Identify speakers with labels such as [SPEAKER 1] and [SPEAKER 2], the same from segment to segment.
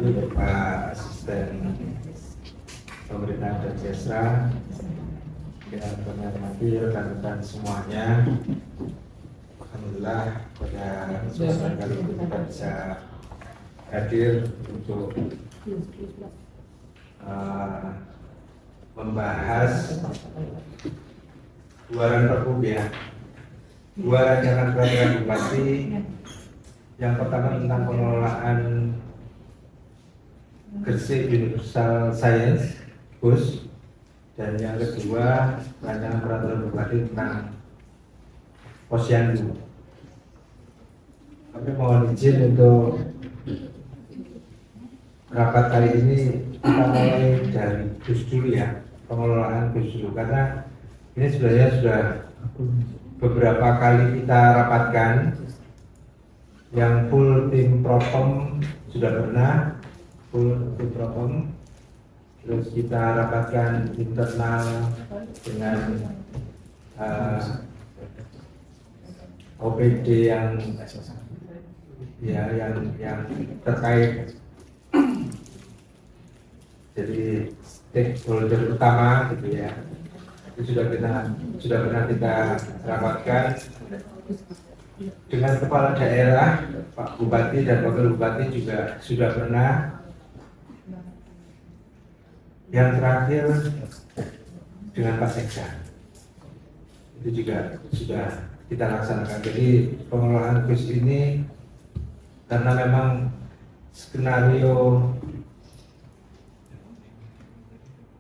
[SPEAKER 1] kasih Pak Asisten Pemerintahan dan Desra, yang kami hormati rekan-rekan semuanya. Alhamdulillah pada kesempatan kali ini kita bisa hadir untuk membahas dua pergub ya, dua rancangan peraturan bupati. Yang pertama tentang pengelolaan Gresik Universal Science GUS, dan yang kedua rancangan peraturan bupati tentang Posyandu. Kami mohon izin untuk rapat kali ini kita mulai dari GUS dulu ya, pengelolaan GUS dulu, karena ini sebenarnya sudah beberapa kali kita rapatkan. Yang full tim propam sudah pernah full tim propam, terus kita rapatkan internal dengan OPD yang terkait, jadi stakeholder utama gitu ya. Itu sudah pernah kita rapatkan dengan kepala daerah, Pak Bupati dan Wakil Bupati juga sudah pernah. Yang terakhir dengan Pak Sekda, itu juga sudah kita laksanakan. Jadi pengelolaan GUS ini karena memang skenario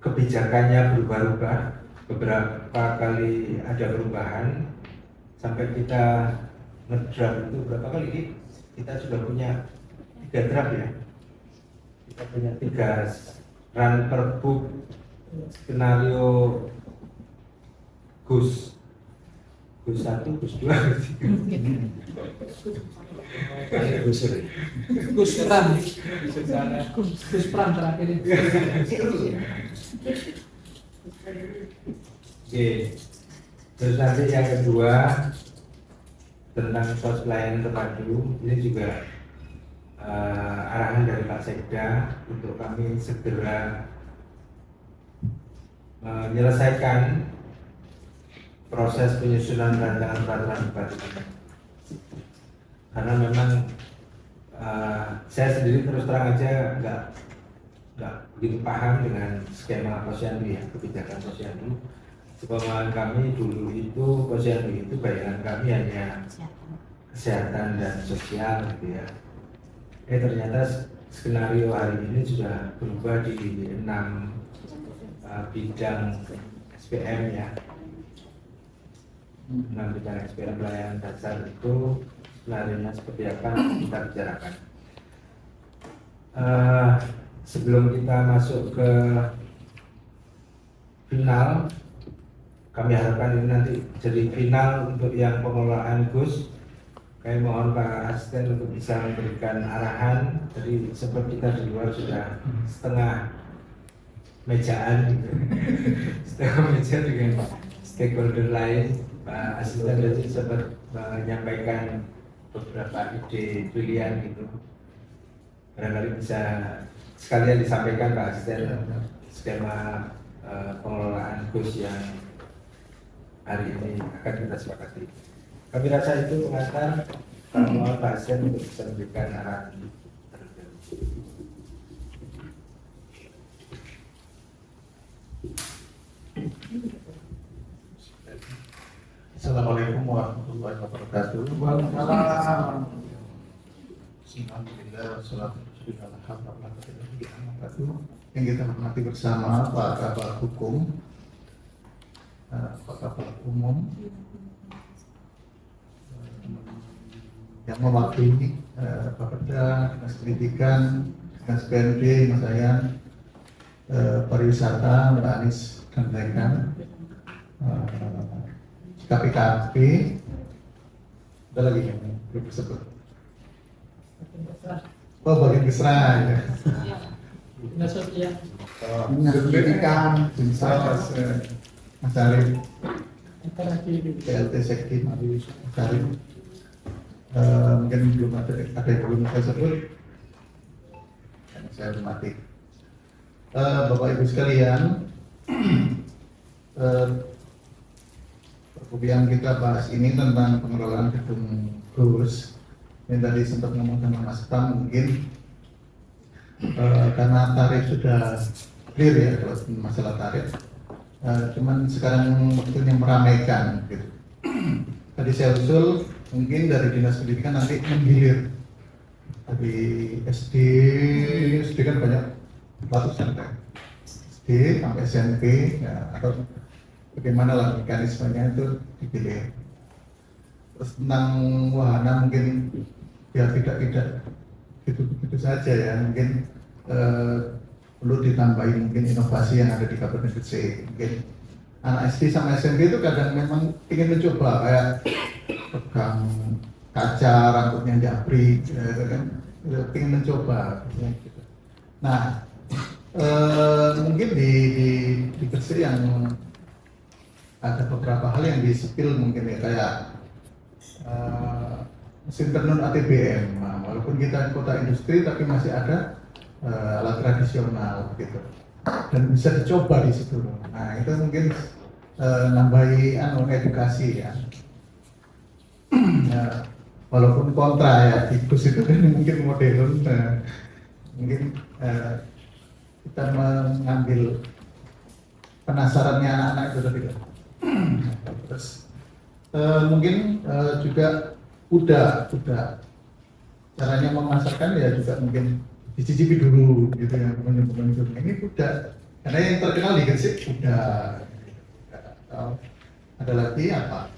[SPEAKER 1] kebijakannya berubah-ubah, beberapa kali ada perubahan, sampai kita ngedraft itu berapa kali? Kita sudah punya 3 draft ya. Kita punya 3 run pergub skenario GUS 1, GUS 2,
[SPEAKER 2] GUS Pram terakhir ini.
[SPEAKER 1] Oke. Terus nanti yang kedua tentang pos pelayanan terpadu, ini juga arahan dari Pak Sekda untuk kami segera menyelesaikan proses penyusunan rancangan peraturan bupati. Karena memang saya sendiri terus terang aja nggak begitu paham dengan skema Posyandu ya, kebijakan Posyandu. Sepemahaman kami dulu itu Posyandu itu bayangan kami hanya kesehatan dan sosial gitu ya. Ternyata skenario hari ini sudah berubah di 6 bidang SPM ya. 6 bidang SPM pelayanan dasar itu skenario-nya seperti apa kita bicarakan. Sebelum kita masuk ke final, kami harapkan ini nanti jadi final untuk yang pengelolaan GUS. Kami mohon Pak Asisten untuk bisa memberikan arahan. Jadi seperti kita di luar sudah setengah mejaan gitu. Setengah meja dengan stakeholder lain. Pak Asisten tadi sempat menyampaikan beberapa ide pilihan gitu. Barangkali bisa sekalian disampaikan Pak Asisten skema pengelolaan GUS yang hari ini akan kita sepakati. Kami rasa itu mengantar mohon Pak Asisten untuk bisa memberikan arahan.
[SPEAKER 3] Assalamualaikum warahmatullahi wabarakatuh. Waalaikumsalam. Alhamdulillah wassalatu wassalamu. Yang kita hormati bersama Pak Kabal Hukum, Pak Kabal Umum, yang mewakili Bapeda, Dinas Pendidikan, Dinas PND, Mas Ayan, Pariwisata, Mbak Anis dan rekan, KPKP, ada lagi yang belum disebut. Oh, bagian Kesra ya.
[SPEAKER 2] Dinas Sosial.
[SPEAKER 3] Dinas Pendidikan, Dinas Mas Arif, PLT Sekti Mas Arif. Mungkin belum ada yang belum saya sebut. saya hormati. Bapak Ibu sekalian, pergub yang kita bahas ini tentang pengelolaan gedung GUS. Yang tadi sempat ngomong sama Mas Pram, mungkin karena tarif sudah clear ya kalau masalah tarif. Cuman sekarang waktunya meramaikan gitu. Tadi saya usul mungkin dari Dinas Pendidikan nanti menggilir dari SD kan banyak ratusan kan, SD sampai SMP ya, atau bagaimana lah mekanismenya itu dipilih. Terus tentang wahana mungkin ya tidak gitu saja ya, mungkin perlu ditambahi mungkin inovasi yang ada di Kabupaten Gresik. Mungkin anak SD sama SMP itu kadang memang ingin mencoba kayak pegang kaca, rambutnya jabrik, ya, kan ingin mencoba. Gitu. Nah, mungkin di Gresik yang ada beberapa hal yang disipil mungkin ya kayak mesin tenun ATBM. Nah, walaupun kita kota industri tapi masih ada alat tradisional gitu dan bisa dicoba di situ. Nah itu mungkin nambahi edukasi ya. Ya, walaupun kontra ya tikus itu kan mungkin modern, mungkin kita mengambil penasarannya anak-anak itu tadi. Terus mungkin juga udah caranya memasarkan ya juga mungkin dicicipi dulu gitu ya, teman-teman ini udah, karena yang terkenal di Gresik udah. Ada lagi apa?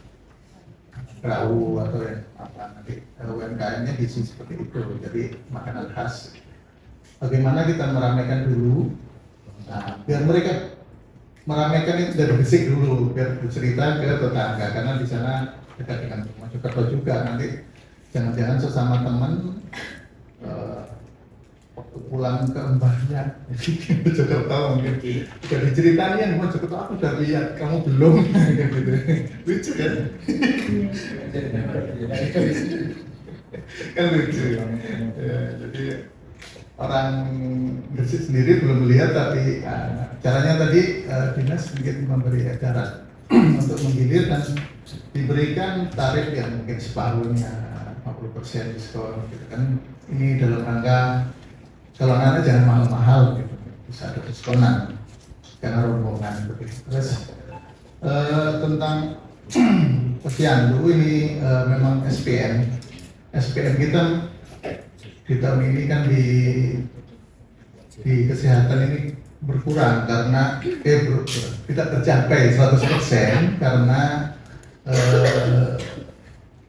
[SPEAKER 3] Perahu atau yang apa nanti UMKM-nya diisi seperti itu, jadi makanan khas. Bagaimana kita meramaikan dulu, nah, biar mereka meramaikan itu dari Gresik dulu, biar bercerita ke tetangga, karena di sana dekat dengan Mojokerto juga. Nanti jangan-jangan sesama teman waktu pulang ke mbahnya di Mojokerto mungkin udah diceritain Mojokerto, aku udah lihat, kamu belum. Gitu. Lucu kan? Kan lucu ya, jadi orang Gresik sendiri belum melihat, tapi caranya tadi dinas mungkin memberi acara untuk menggilir dan diberikan tarif yang mungkin separuhnya 50% diskon gitu kan. Ini dalam rangka kalau anak jangan mahal-mahal gitu, bisa ada diskonan karena rombongan begitu. Terus tentang posyandu ini memang SPM kita di tahun ini kan di kesehatan ini berkurang karena tidak tercapai 100% karena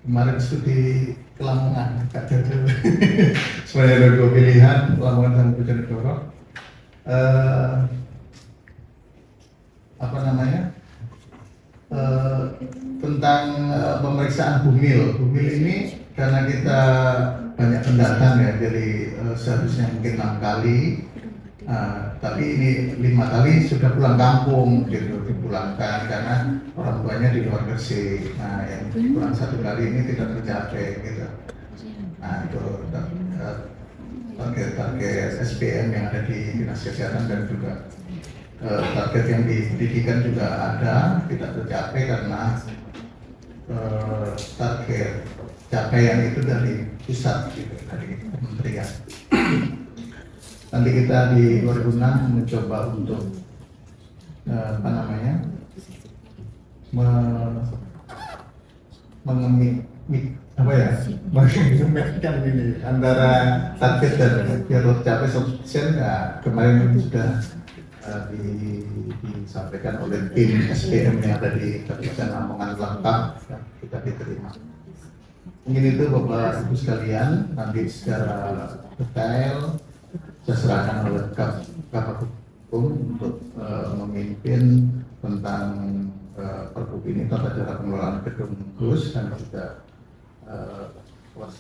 [SPEAKER 3] kemarin studi ke Lamongan, sebenarnya ada dua pilihan, Lamongan sama Bojonegoro. Apa namanya? Tentang pemeriksaan bumil ini karena kita banyak pendatang ya, jadi seharusnya mungkin 6 kali, tapi ini 5 kali sudah pulang kampung gitu, dipulangkan karena orang tuanya di luar Gresik. Nah yang pulang 1 kali ini tidak tercapai gitu. Nah itu target SPM yang ada di Dinas Kesehatan dan juga target yang di pendidikan juga ada, tidak tercapai karena target capaian itu dari pusat gitu, dari kementerian. Nanti kita di 2006 mencoba untuk apa namanya mengemitkan ini antara target dan biar tercapai 100%. Nah, kemarin sudah disampaikan oleh tim SPM yang ada di Kabupaten Lamongan lengkap, kita diterima. Mungkin itu Bapak Ibu sekalian, nanti secara detail saya serahkan oleh Kabak Hukum untuk memimpin tentang pergub ini, tata cara pengelolaan gedung GUS dan juga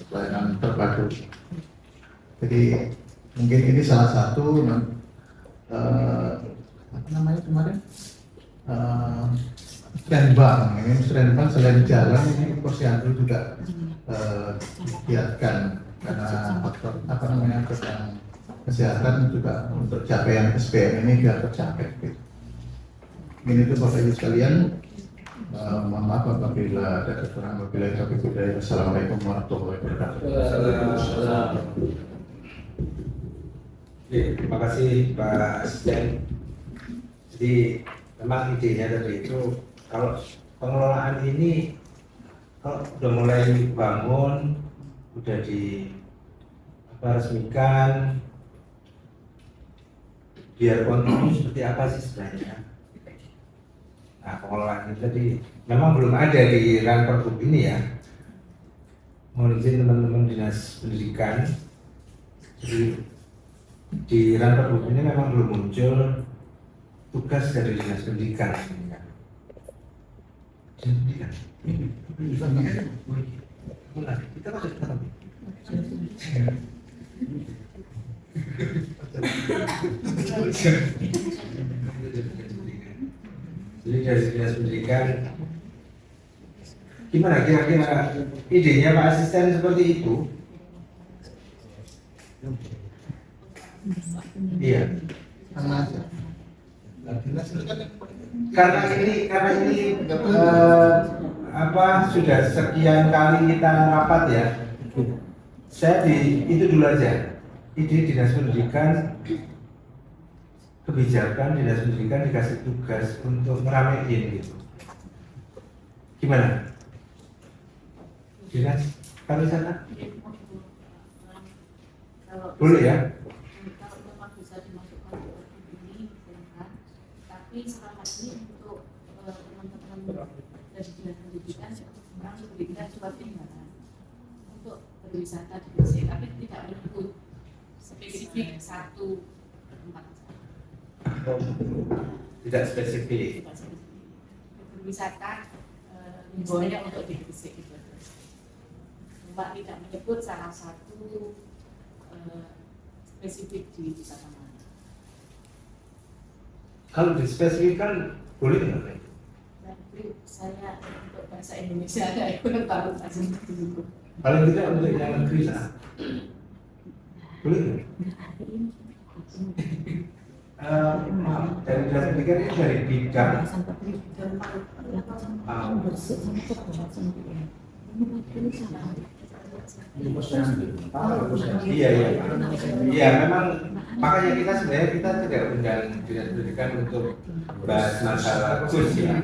[SPEAKER 3] pelayanan terpadu. Jadi mungkin ini salah satu apa namanya kemarin Musrenbang. Ini Musrenbang selain jalan ini posyandu juga digiatkan karena faktor apa namanya tentang kesehatan juga untuk capaian SPM ini biar tercapai. Gitu. Ini itu Bapak Ibu sekalian, mohon maaf apabila ada kekurangan, apabila ada kekurangan. Assalamualaikum warahmatullahi wabarakatuh.
[SPEAKER 1] Oke, terima kasih Pak Asisten. Jadi memang idenya tadi itu kalau pengelolaan ini kalau udah mulai bangun, udah resmikan, biar kontrol seperti apa sih sebenarnya? Nah, pengelolaan ini tadi memang belum ada di Ranpergub ini ya. Mohon izin teman-teman dinas pendidikan. Jadi di Ranpergub ini memang belum muncul tugas dari dinas pendidikan. Kita masuk ke dalam. Jadi dari dinas pendidikan, gimana kira-kira idenya Pak Asisten seperti itu? Iya.
[SPEAKER 3] Sama aja.
[SPEAKER 1] Karena ini sudah sekian kali kita rapat ya. Itu dulu aja. Ide dinas pendidikan, kebijakan dinas pendidikan dikasih tugas untuk meramein gitu. Gimana? Dinas pariwisata? Boleh ya?
[SPEAKER 4] Kalau memang bisa dimasukkan ke ini, silakan. Tapi selama ini untuk teman-teman dari dinas pendidikan, orang memberikan surat edaran untuk berwisata di Gresik, tapi tidak menyebut spesifik satu tempat.
[SPEAKER 1] Tidak spesifik.
[SPEAKER 4] Berwisata misalnya untuk di Gresik itu. Mbak tidak menyebut salah satu spesifik di wisata mana.
[SPEAKER 1] Kalau dispesifikkan boleh nggak?
[SPEAKER 4] Tapi saya untuk bahasa Indonesia saya kurang tahu pasti dulu.
[SPEAKER 1] Paling tidak untuk yang negeri lah. Boleh nggak? Maaf, dari dinas pendidikan ini dari bidang iya memang makanya kita sebenarnya tidak undang dinas pendidikan untuk bahas masalah kurs ya.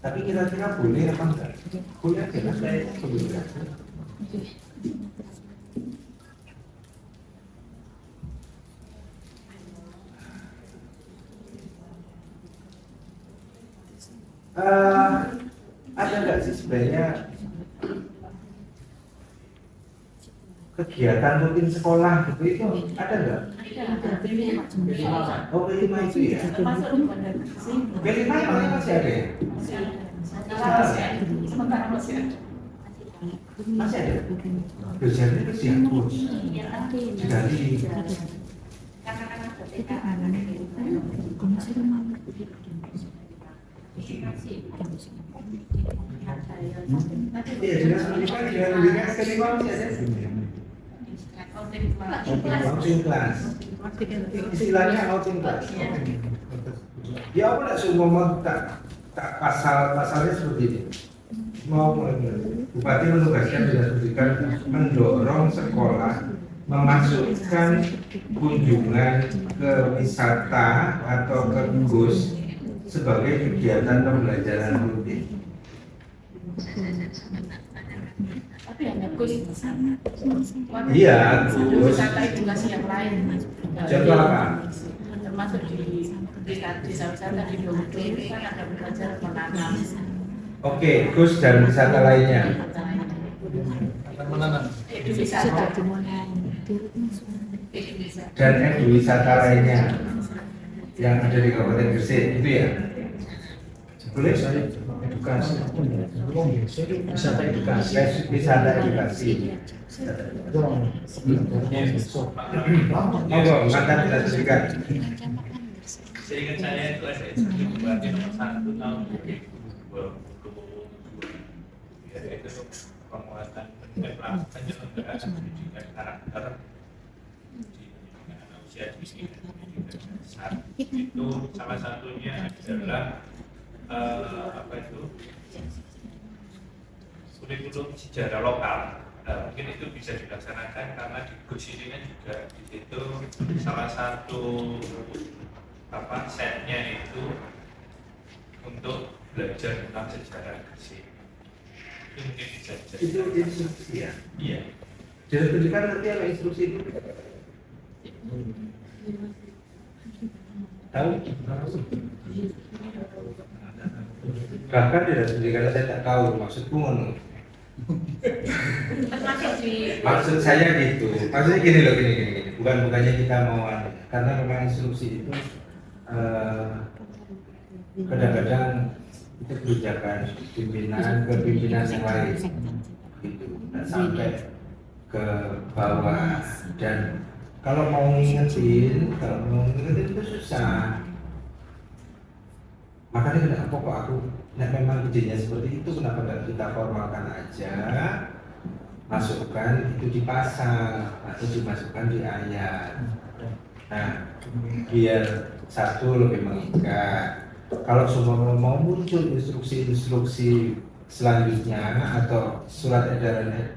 [SPEAKER 1] Tapi kira-kira boleh apa enggak? Boleh aja lah saya sebutkan. Ada nggak sih sebenarnya kegiatan rutin sekolah gitu itu ada nggak? Oh B5 itu ya? B5 yang masih ada ya?
[SPEAKER 4] Sementara masih ada.
[SPEAKER 1] Masih ada? Dosennya itu siapus diganti. Iya, dinas pendidikan sekali masih ada. Outing class. Istilahnya outing class. Ya aku tidak semua mau tak pasalnya seperti ini. Mau bupati menugaskan dinas pendidikan mendorong sekolah memasukkan kunjungan ke wisata atau ke GUS sebagai kegiatan pembelajaran rutin.
[SPEAKER 4] Tapi hanya GUS
[SPEAKER 1] Iya, GUS.
[SPEAKER 4] wisata edukasi yang lain.
[SPEAKER 1] Contoh apa?
[SPEAKER 4] Termasuk di desa-wisata di Dodo itu kan ada belajar menanam.
[SPEAKER 1] Oke, GUS dan wisata lainnya.
[SPEAKER 4] Wisata
[SPEAKER 1] Dan wisata lainnya yang ada di Kabupaten Gresik itu ya. Boleh?
[SPEAKER 2] Edukasi. Wisata edukasi.
[SPEAKER 1] Wisata edukasi. Monggo, mantan dinas pendidikan.
[SPEAKER 5] Seingat saya itu SSB Bupati nomor 1 tahun 2020 ya, itu penguatan melakukan penyelenggaraan pendidikan karakter di pendidikan anak usia dini dan pendidikan dasar. Itu salah satunya adalah kurikulum sejarah lokal. Mungkin itu bisa dilaksanakan karena di GUS ini kan juga di situ salah satu setnya itu untuk belajar tentang sejarah Gresik. Itu mungkin bisa
[SPEAKER 1] Itu instruksi ya.
[SPEAKER 5] Iya.
[SPEAKER 1] Dinas pendidikan nanti ada instruksi itu. Tahu? Bahkan dinas pendidikan saya tak tahu maksudku ngono.
[SPEAKER 4] Termasuk di
[SPEAKER 1] Maksud saya gitu. Maksudnya gini loh, gini. Bukannya kita mau karena memang instruksi itu kadang-kadang itu kebijakan pimpinan ke pimpinan yang lain gitu, dan sampai ke bawah. Dan kalau mau ngingetin itu susah. Makanya kenapa kok aku memang idenya seperti itu, kenapa tidak kita formalkan aja, masukkan itu dipasang atau dimasukkan di ayat. Nah, biar satu lebih mengikat. Kalau semua mau muncul instruksi-instruksi selanjutnya atau surat edaran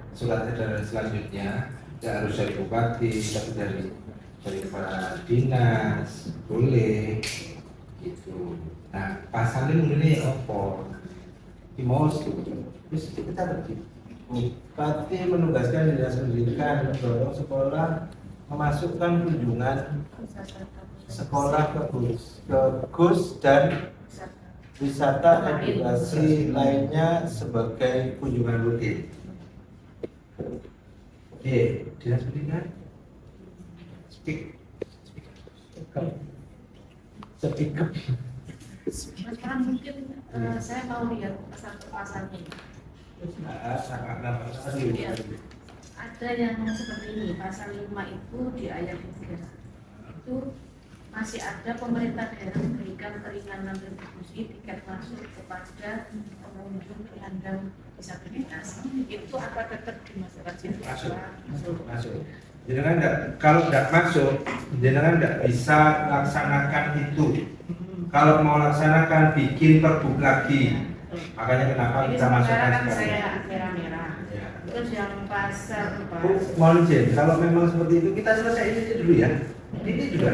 [SPEAKER 1] selanjutnya, ya harus dari bupati, tapi dari para dinas boleh gitu. Nah, pasalnya ini opo dimos terus kita bupati menugaskan dinas pendidikan mendorong sekolah memasukkan kunjungan sekolah ke GUS dan wisata edukasi lainnya sebagai kunjungan rutin. Oke, dinas pendidikan speak up.
[SPEAKER 4] sekarang mungkin saya mau lihat pasal per pasalnya. Iya. Ada yang seperti ini, pasal 5 itu di ayat 3 itu masih ada pemerintah daerah memberikan keringanan retribusi tiket masuk kepada pengunjung penyandang disabilitas. Itu apa tetap dimasukkan situ?
[SPEAKER 1] Masuk. Jangan kalau tidak masuk, jangan tidak bisa laksanakan itu. Kalau mau laksanakan bikin pergub lagi. Makanya kenapa
[SPEAKER 4] ini
[SPEAKER 1] kita masukkan
[SPEAKER 4] kan
[SPEAKER 1] sekarang.
[SPEAKER 4] saya merah-merah.
[SPEAKER 1] Ya.
[SPEAKER 4] Terus yang pasal 4.
[SPEAKER 1] Mohon izin, kalau memang seperti itu kita selesai ini dulu ya. Ini juga.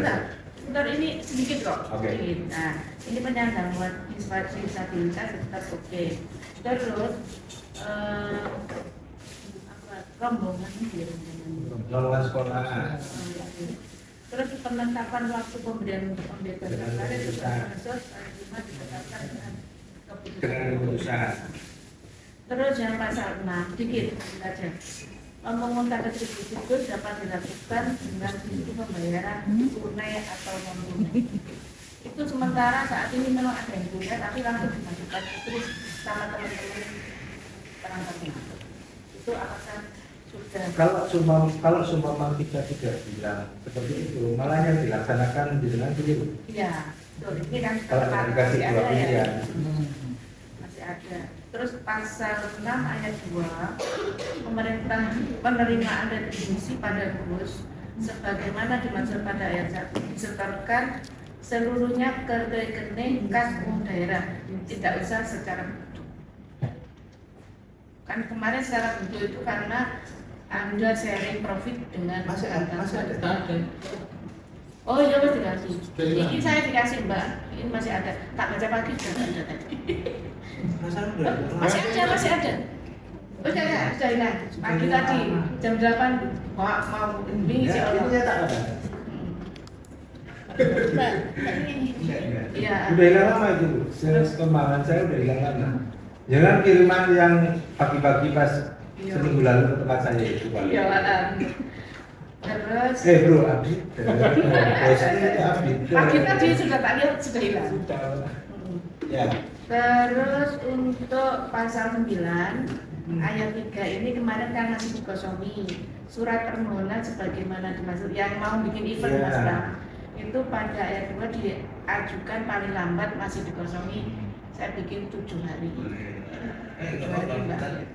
[SPEAKER 4] Bentar, ini sedikit kok.
[SPEAKER 1] Oke.
[SPEAKER 4] Sedikit. Nah, ini penyandang disabilitas tetap oke. Terus rombongan dia
[SPEAKER 1] Lowongan sekolah.
[SPEAKER 4] Terus penetapan waktu pemberian pembebasan karir juga masuk cuma ditetapkan dengan
[SPEAKER 1] Dengan keputusan.
[SPEAKER 4] Terus yang pasal 6 dikit saja. Pemungutan retribusi itu dapat dilakukan dengan sistem pembayaran tunai atau non tunai. Itu sementara saat ini memang ada yang tunai, tapi langsung dimasukkan terus sama teman-teman perangkat itu. Itu apakah sudah?
[SPEAKER 1] Kalau seumpama kita tidak bilang seperti itu, malah yang dilaksanakan dengan begitu.
[SPEAKER 4] Iya, betul. Ini kan
[SPEAKER 1] Kalau
[SPEAKER 4] tetap
[SPEAKER 1] dikasih
[SPEAKER 4] masih
[SPEAKER 1] dua
[SPEAKER 4] ada ya.
[SPEAKER 1] pilihan.
[SPEAKER 4] Masih ada. Terus pasal 6 ayat 2 pemerintah penerimaan retribusi pada GUS sebagaimana dimaksud pada ayat 1 disetorkan seluruhnya ke rekening kas umum daerah, tidak usah secara bentuk. Kan kemarin secara bentuk itu karena Anda sharing profit dengan
[SPEAKER 1] Masih ada.
[SPEAKER 4] Oh iya, mas dikasih. Ini saya dikasih Mbak. Ini masih ada. Tak baca pagi sudah ada tadi. Masih ada. Oh sudah hilang. Pagi tadi jam 8 mau ini si Allah.
[SPEAKER 1] Ini tak ada.
[SPEAKER 4] Mbak, ini. Iya.
[SPEAKER 1] Udah hilang lama itu. Kembangan saya udah hilang lama. Jangan kiriman yang pagi-pagi pas seminggu lalu ke tempat saya itu.
[SPEAKER 4] Iya, terus
[SPEAKER 1] Bro, update.
[SPEAKER 4] pagi tadi sudah tak lihat sudah hilang.
[SPEAKER 1] Ya.
[SPEAKER 4] Terus untuk pasal 9 ayat 3 ini kemarin kan masih dikosongi surat permohonan sebagaimana dimaksud yang mau bikin event
[SPEAKER 1] Ya.
[SPEAKER 4] Mas Bram. Itu pada ayat 2 diajukan paling lambat masih dikosongi. Saya bikin 7 hari.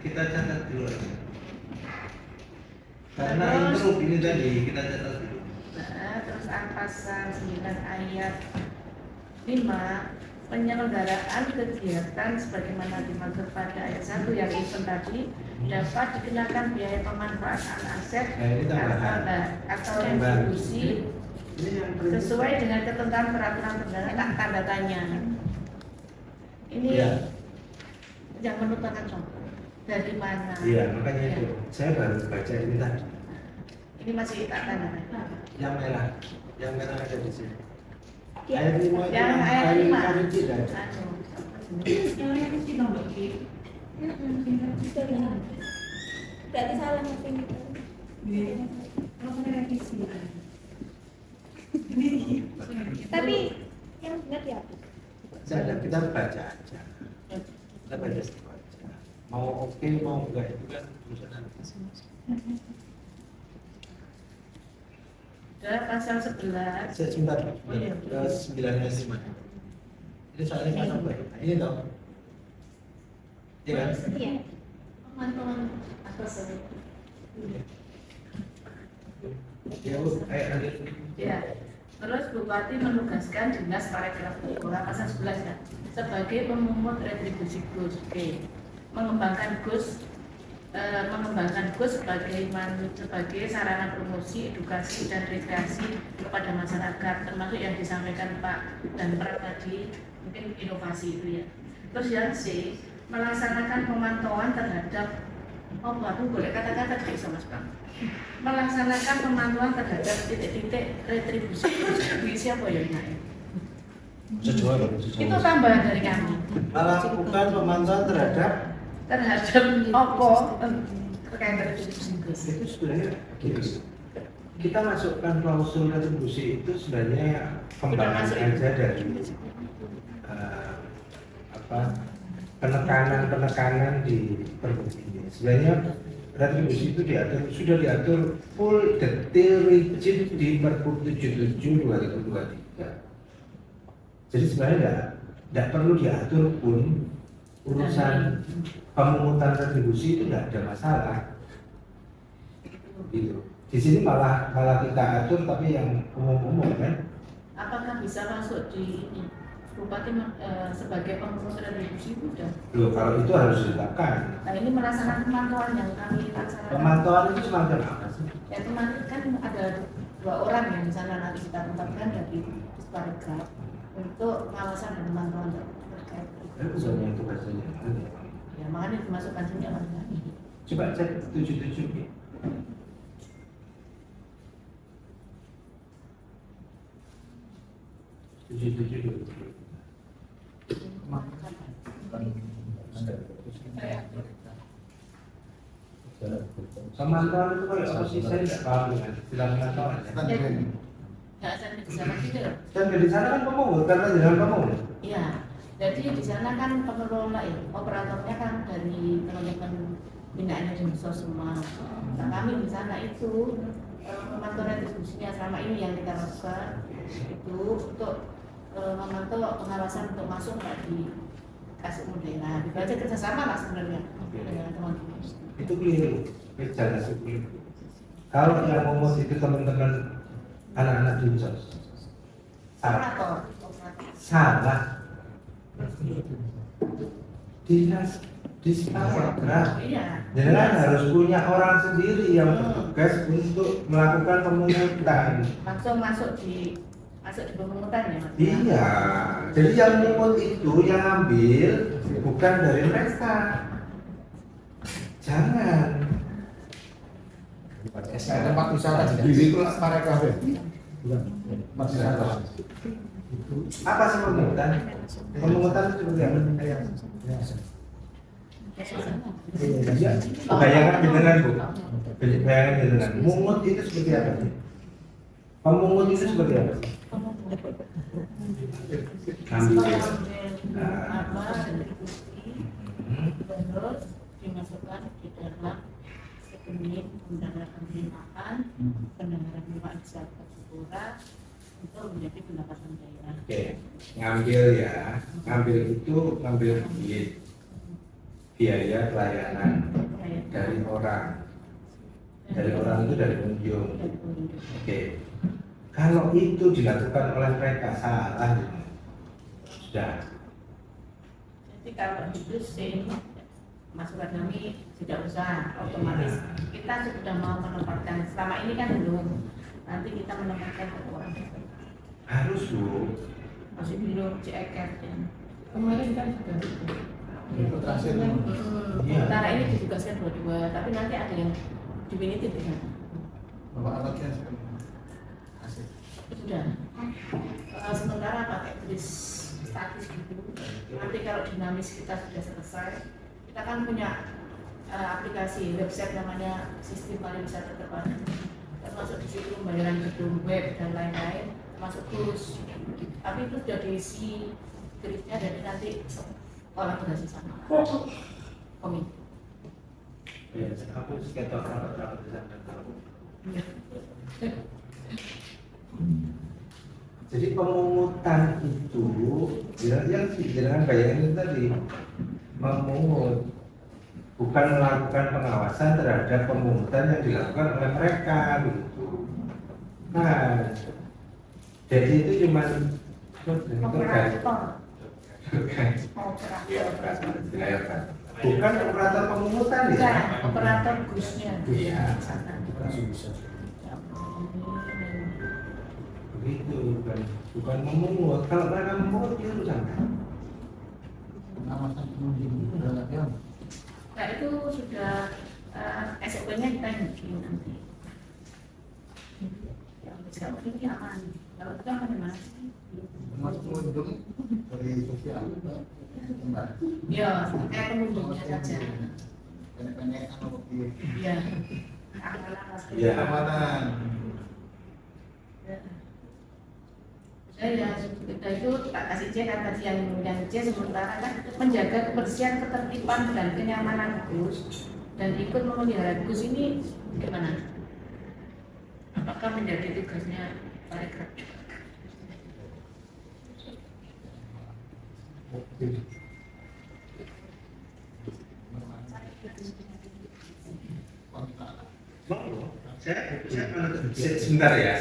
[SPEAKER 1] Kita catat dulu. Karena
[SPEAKER 4] Terus-
[SPEAKER 1] itu ini tadi kita catat dulu.
[SPEAKER 4] Nah, terus pasal 9 ayat 5, penyelenggaraan kegiatan sebagaimana dimaksud pada ayat 1 yang event tadi dapat dikenakan biaya pemanfaatan aset
[SPEAKER 1] Nah, ini tambahan.
[SPEAKER 4] atau
[SPEAKER 1] Tambahan.
[SPEAKER 4] retribusi
[SPEAKER 1] Ini yang prinsip.
[SPEAKER 4] sesuai dengan ketentuan peraturan perundangan. Tak tanda tanya. Ini
[SPEAKER 1] Iya.
[SPEAKER 4] yang merupakan contoh dari mana?
[SPEAKER 1] Iya, makanya
[SPEAKER 4] Ya.
[SPEAKER 1] itu. Saya baru baca ini tadi.
[SPEAKER 4] Ini masih tak tanda tanya.
[SPEAKER 1] Yang merah ada di sini.
[SPEAKER 4] Ya.
[SPEAKER 1] Ayat 5 itu
[SPEAKER 4] Yang ayat
[SPEAKER 1] paling
[SPEAKER 4] 5.
[SPEAKER 1] rinci kan?
[SPEAKER 6] Berarti salah ngerti gitu. Tapi yang benar ya.
[SPEAKER 1] Kita baca aja. Kita baca aja. Mau oke mau enggak itu kan urusan nanti.
[SPEAKER 4] Dalam pasal 11
[SPEAKER 1] Sebentar.
[SPEAKER 4] Oh, iya.
[SPEAKER 1] 9 ayat 5. Ini soalnya kan apa? Ini dong. Iya kan?
[SPEAKER 6] Iya.
[SPEAKER 4] pemantauan atas
[SPEAKER 1] Ya, Bu. Ayo lanjut.
[SPEAKER 4] ya. Terus Bupati menugaskan dinas parekraf Bogor pasal 11 ya, sebagai pemungut retribusi GUS. Oke. Mengembangkan GUS sebagai sarana promosi, edukasi dan rekreasi kepada masyarakat, termasuk yang disampaikan Pak dan Pra tadi, mungkin inovasi itu ya. Terus yang C, melaksanakan pemantauan terhadap aku boleh kata-kata tidak sama sekali. Melaksanakan pemantauan terhadap titik-titik retribusi siapa ya ini?
[SPEAKER 1] Sejawa.
[SPEAKER 4] Itu tambahan dari kami.
[SPEAKER 1] Melakukan pemantauan terhadap
[SPEAKER 4] apa terkait retribusi GUS.
[SPEAKER 1] itu sebenarnya gini. Kita masukkan klausul retribusi itu sebenarnya kembangan
[SPEAKER 4] masuk.
[SPEAKER 1] aja dari penekanan di pergub ini. Sebenarnya retribusi itu sudah diatur full detail rigid di Pergub 77 2023. Jadi sebenarnya tidak perlu diatur pun urusan pemungutan retribusi itu tidak ada masalah. Gitu. Di sini malah kita atur tapi yang umum-umum kan.
[SPEAKER 4] Apakah bisa masuk di ini? Bupati sebagai pemungut retribusi itu sudah.
[SPEAKER 1] Loh, kalau itu harus ditetapkan.
[SPEAKER 4] Nah ini melaksanakan pemantauan yang kami laksanakan.
[SPEAKER 1] Pemantauan itu semacam apa sih?
[SPEAKER 4] Ya kemarin kan ada 2 orang yang di sana nanti kita tempatkan dari Disparekraf untuk pengawasan dan pemantauan terkait.
[SPEAKER 1] Misalnya itu bahasanya.
[SPEAKER 4] Ya makanya dimasukkan sini apa enggak?
[SPEAKER 1] Coba cek 77 ya. Pemantauan itu kayak apa sih? Saya tidak paham dengan istilah pemantauan.
[SPEAKER 4] Ya saya di sana tidak.
[SPEAKER 1] Dan di sana kan pemungut karena jalan pemungut.
[SPEAKER 4] Iya. Jadi di sana kan pengelola ya, operatornya kan dari teman-teman binaannya di semua. Nah kami di sana itu memantau retribusinya selama ini yang kita lakukan itu untuk memantau pengawasan untuk masuk nggak di kasih model. Nah itu aja kerjasama lah sebenarnya dengan teman-teman.
[SPEAKER 1] Itu keliru, jangan keliru. Kalau yang ngomong itu teman-teman anak-anak di sos,
[SPEAKER 4] Operator.
[SPEAKER 1] salah. Dinas Disparekraf.
[SPEAKER 4] Iya.
[SPEAKER 1] Jangan harus punya orang sendiri yang bertugas untuk melakukan pemungutan.
[SPEAKER 4] Langsung masuk di pemungutan ya Mas?
[SPEAKER 1] Iya, jadi yang mungut itu yang ambil bukan dari mereka. Jangan.
[SPEAKER 2] Tempat wisata sendiri itu mereka tempat wisata.
[SPEAKER 1] Apa sih pemungutan? Pemungutan itu seperti apa? Iya. Bayangkan beneran Bu. Bayangkan beneran. Mungut itu seperti apa sih? Pemungut itu seperti apa sih? Ambil.
[SPEAKER 4] Apa retribusi terus dimasukkan di dalam rekening pendanaan penerimaan pendanaan penerimaan zakat syukuran untuk menjadi pendapatan daerah.
[SPEAKER 1] Oke, ngambil ya. Ngambil itu ngambil duit biaya pelayanan dari orang. Dari orang itu dari pengunjung. Oke. Kalau itu dilakukan oleh mereka salah, sudah.
[SPEAKER 4] Jadi kalau itu sih masukan kami tidak usah otomatis kita sudah mau menempatkan, selama ini kan belum, nanti kita menempatkan ke orang
[SPEAKER 1] Harus loh.
[SPEAKER 4] masih belum CEK ya. Kemarin kan sudah
[SPEAKER 3] Itu terakhir.
[SPEAKER 1] Iya.
[SPEAKER 4] sementara ini ditugaskan dua-dua, tapi nanti ada yang definitif ya.
[SPEAKER 3] Bapak alatnya kasih.
[SPEAKER 4] Sudah. Sementara pakai tulis statis dulu. Nanti kalau dinamis kita sudah selesai, kita kan punya aplikasi website namanya Sistem Pariwisata Terpadu. Termasuk di situ pembayaran gedung web dan lain-lain, termasuk tools. Tapi itu sudah diisi tulisnya, jadi nanti kolaborasi sama komite.
[SPEAKER 1] Ya, aku sekitar orang Jadi pemungutan itu yang dengan bayangin tadi memungut, bukan melakukan pengawasan terhadap pemungutan yang dilakukan oleh mereka begitu. Nah, jadi itu cuma bukan operator pemungutan ya.
[SPEAKER 4] Bukan, operator busnya.
[SPEAKER 1] Iya.
[SPEAKER 2] Langsung bisa.
[SPEAKER 1] Begitu, bukan memungut. Kalau mereka memungut itu urusan.
[SPEAKER 3] Pengawasan pengunjung itu adalah yang
[SPEAKER 4] Nah itu sudah SOP-nya kita bikin nanti. Ya, kalau ini aman. Kalau itu kan mana?
[SPEAKER 3] termasuk pengunjung dari sosial. Mbak.
[SPEAKER 4] Ya, kayak pengunjungnya saja.
[SPEAKER 3] Pendek-pendek analogi.
[SPEAKER 4] Iya. Akal-akal.
[SPEAKER 1] Iya.
[SPEAKER 3] Keamanan.
[SPEAKER 4] Ya, kita itu tak kasih C kan tadi yang C sementara kan menjaga kebersihan, ketertiban dan kenyamanan bus dan ikut memelihara bus ini gimana? Apakah menjadi tugasnya Parekraf?
[SPEAKER 1] Sebentar ya,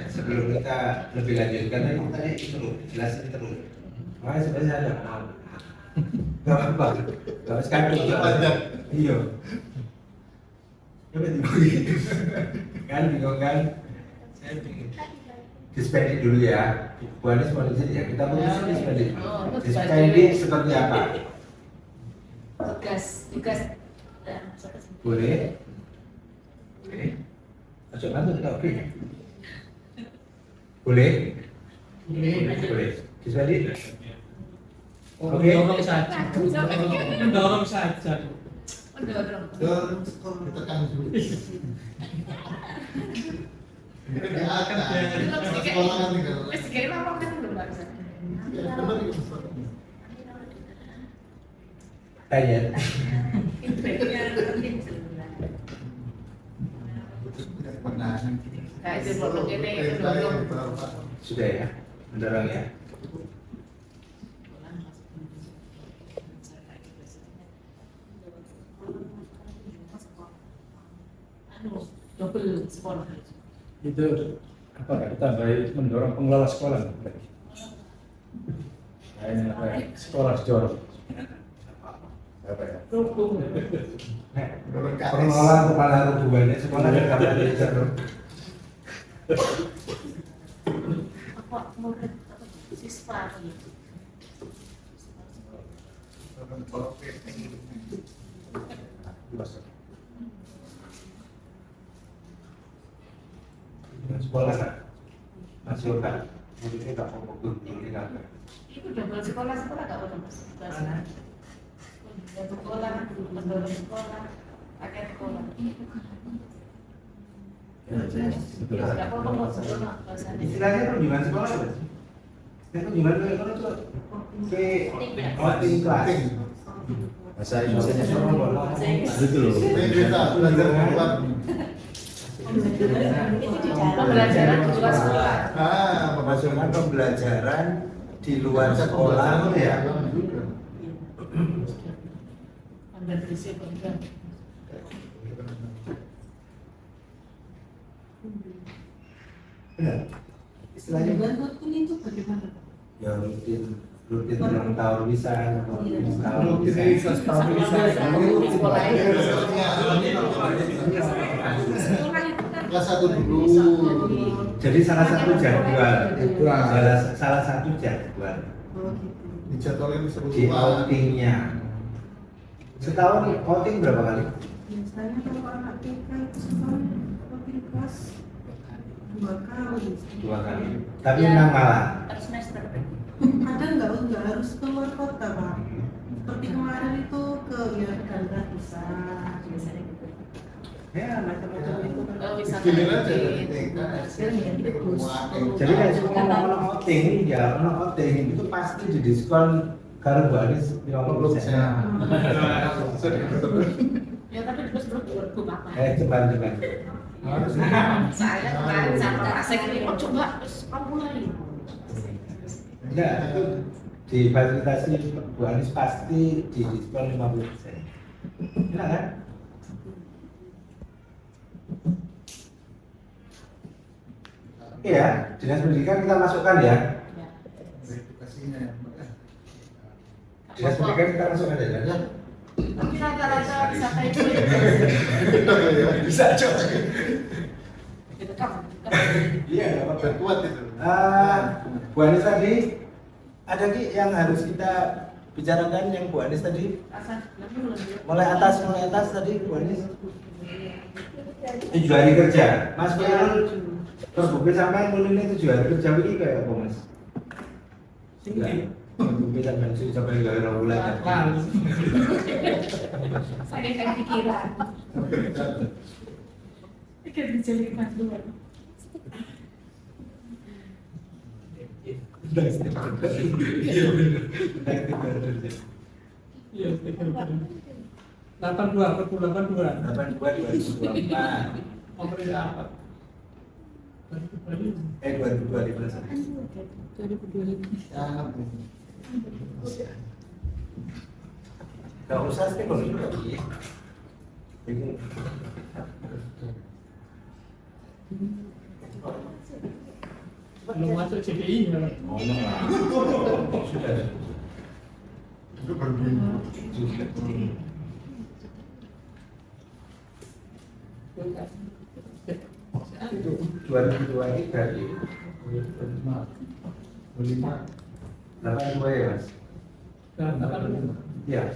[SPEAKER 1] sebelum kita lebih lanjutkan ini tadi terus jelasin terus. Makanya sebenarnya ada mau. Gak apa-apa, gak harus kado
[SPEAKER 3] Panjang.
[SPEAKER 1] Iya. Coba dibagi. Kan bingung kan? Saya bingung. Dispendi dulu ya. Bu Anies mau disini ya. Kita mau disini dispendi. Dispendi seperti apa?
[SPEAKER 4] Tugas.
[SPEAKER 1] Boleh? Boleh. Masuk bantu kita oke. Boleh? Boleh. Dispendi? Oke.
[SPEAKER 2] Dorong saja. Dorong saja.
[SPEAKER 4] Mendorong.
[SPEAKER 3] Ditekan dulu. Ini akan sekolah kan nih kalau.
[SPEAKER 4] Wes kayak apa kan belum baca.
[SPEAKER 1] Tanya.
[SPEAKER 4] Kayak itu foto ini mendorong.
[SPEAKER 1] Sudah ya? Mendorong ya?
[SPEAKER 4] Double sekolah.
[SPEAKER 2] Itu apa kita baik mendorong pengelola sekolah. Nah, ini apa ya? Sekolah sejorok. Apa ya?
[SPEAKER 4] Rukun.
[SPEAKER 1] Pengelola kepala hubungannya sekolah dan kepala desa dong.
[SPEAKER 4] Apa murid siswa gitu.
[SPEAKER 1] Sekolah kan? Masuk kan? Muridnya tak mau ini kan?
[SPEAKER 4] Itu double sekolah gak boleh mas. Double sekolah, mendorong sekolah, pakai sekolah. Gak apa-apa mau sekolah bahasanya.
[SPEAKER 1] Istilahnya kunjungan sekolah kan? Kunjungan sekolah itu tingkat kelas.
[SPEAKER 2] Bahasa Indonesia itu loh.
[SPEAKER 3] Kita belajar keluar.
[SPEAKER 4] Pembelajaran di luar sekolah.
[SPEAKER 3] Nah,
[SPEAKER 1] Pemasungan pembelajaran di luar sekolah ya.
[SPEAKER 4] Ambil prinsip
[SPEAKER 1] Benar. Istilahnya
[SPEAKER 4] Bulan rutin itu bagaimana?
[SPEAKER 1] ya rutin ulang tahun bisa, tahun
[SPEAKER 2] Rutin
[SPEAKER 1] bisa.
[SPEAKER 2] ini setahun bisa.
[SPEAKER 3] Kelas 1 dulu.
[SPEAKER 1] Jadi salah satu jadwal,
[SPEAKER 2] Jadwal.
[SPEAKER 1] salah satu jadwal
[SPEAKER 4] Oh gitu.
[SPEAKER 3] Dijadwalin
[SPEAKER 1] di
[SPEAKER 3] sebelum
[SPEAKER 1] outingnya. Setahun outing berapa kali?
[SPEAKER 4] Biasanya kalau anak TK itu setahun rutin kelas 2 kali.
[SPEAKER 1] 2 kali. Tapi memang malah.
[SPEAKER 4] Per semester. Kadang nggak harus keluar kota Pak. Seperti kemarin itu ke ya daerah bisa biasanya gitu.
[SPEAKER 1] Ya macam-macam itu.
[SPEAKER 4] Wisata.
[SPEAKER 3] Giliran aja dari TK.
[SPEAKER 1] Jadi kan cuma ngomong outing, ya ngomong outing itu pasti didiskon kalau Bu Anies 50%.
[SPEAKER 4] Ya tapi terus berapa?
[SPEAKER 1] Cepat.
[SPEAKER 4] Saya kemarin sama Pak Sekri kok coba terus kamu lagi.
[SPEAKER 1] Enggak, itu difasilitasi Bu Anies pasti didiskon 50%. Enak kan? Oke ya, dinas pendidikan kita masukkan ya.
[SPEAKER 3] Edukasinya ya, Mbak.
[SPEAKER 1] Dinas pendidikan kita masukkan ya. Ya.
[SPEAKER 4] Tapi rata-rata wisata itu
[SPEAKER 3] Bisa coba.
[SPEAKER 4] gitu kan.
[SPEAKER 1] Iya, nggak apa-apa.
[SPEAKER 3] Berkuat itu.
[SPEAKER 1] Bu Anies tadi ada Ki yang harus kita bicarakan yang Bu Anies tadi mulai atas tadi Bu Anies 7 hari kerja. Mas Firul terbukti sampai mulainya 7 hari kerja ini kayak apa Mas? Enggak. Terbukti sampai nggak ada bulan.
[SPEAKER 4] Saya kan pikiran. Pikir dijadi panduan.
[SPEAKER 2] Iya, 82,
[SPEAKER 1] 82
[SPEAKER 2] pemerintah apa?
[SPEAKER 1] 2025. Gak usah sih kalau itu lagi.
[SPEAKER 2] Belum masuk CPI ya.
[SPEAKER 1] Sudah.
[SPEAKER 3] Itu berbeda.
[SPEAKER 1] Itu 2002 ini dari 82 ya Mas? Iya.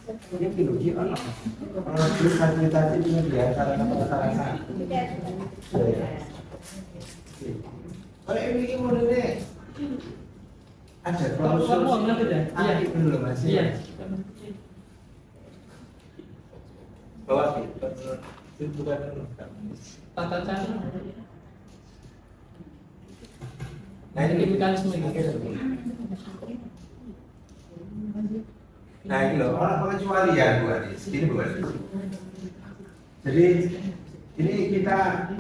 [SPEAKER 1] Ini biologi anak. Terus fasilitasi penyediaan sarana prasarana. Kalau ini modelnya ada klausul aktif dulu Mas.
[SPEAKER 2] Iya.
[SPEAKER 1] Bawa itu bukan
[SPEAKER 2] Tata cara.
[SPEAKER 1] nah ini
[SPEAKER 2] Mekanisme ini.
[SPEAKER 1] Nah ini loh, orang pengecualian Bu Anies, ini Bu Anies. Jadi ini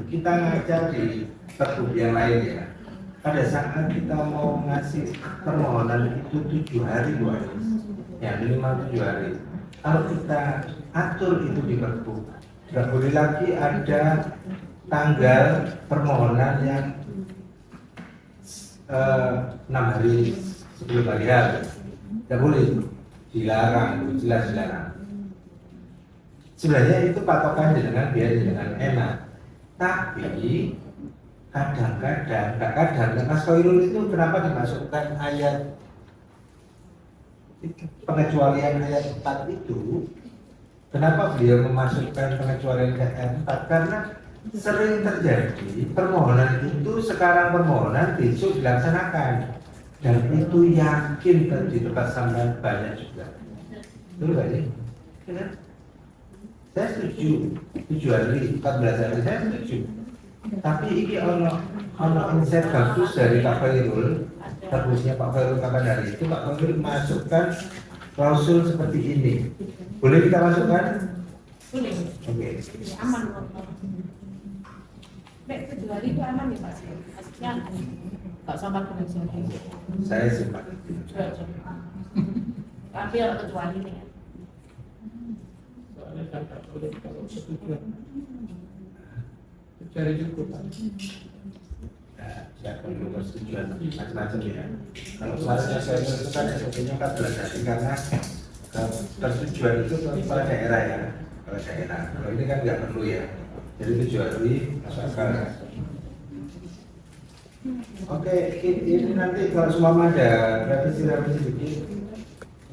[SPEAKER 1] kita ngajar di pergub yang lain ya. Pada saat kita mau ngasih permohonan itu 7 hari Bu Anies, ya minimal 7 hari. Kalau kita atur itu di pergub, nggak boleh lagi ada tanggal permohonan yang 6 hari sebelum hari H. Nggak boleh. Dilarang, jelas dilarang. Sebenarnya itu patokan dengan biar dengan enak. Tapi kadang-kadang Mas Khairul itu kenapa dimasukkan ayat pengecualian ayat 4 itu? Kenapa beliau memasukkan pengecualian ayat 4? Karena sering terjadi permohonan itu sekarang permohonan besok dilaksanakan. Dan itu yakin di tempat sampean banyak juga. Betul nggak sih? Saya setuju 7 hari, 14 hari saya setuju. Tapi ini ono insight bagus dari Pak Khairul, bagusnya Pak Khairul kapan hari itu Pak Khairul masukkan klausul seperti ini. Boleh kita masukkan?
[SPEAKER 4] Boleh.
[SPEAKER 1] Oke.
[SPEAKER 4] Aman kok. Nek 7 hari itu aman ya Pak? Maksudnya nggak sampai kebiasaan.
[SPEAKER 1] Saya sempat.
[SPEAKER 4] Tapi ada kecuali nih.
[SPEAKER 7] dan nggak boleh kalau setujuan cari cukup.
[SPEAKER 1] Nah, ya perlu persetujuan macam-macam ya. Kalau kemarin saya itu kan SOP-nya 14 hari karena persetujuan itu kepala daerah ya, kepala daerah. Kalau ini kan nggak perlu ya. Jadi 7 hari masuk akal. Oke, ini nanti kalau semua ada revisi dikit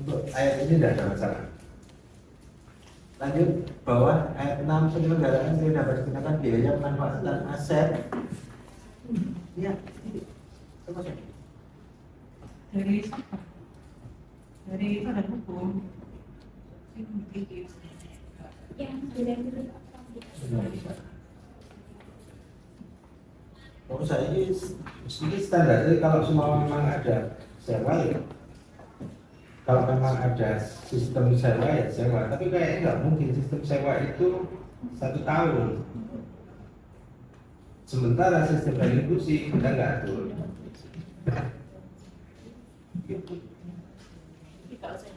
[SPEAKER 1] untuk ayat ini tidak ada masalah. Lanjut bawah ayat 6 penyelenggaraan tidak dapat dikenakan biaya pemanfaatan aset. Ya, coba saja.
[SPEAKER 4] Dari siapa? Dari badan hukum.
[SPEAKER 6] Ya, sudah dulu.
[SPEAKER 1] Oh, saya ini standarnya kalau semua memang ada sewa ya. Kalau memang ada sistem sewa ya sewa, tapi kayaknya nggak mungkin sistem sewa itu 1 tahun. Sementara sistem retribusi kita nggak atur.
[SPEAKER 4] Jadi kalau saya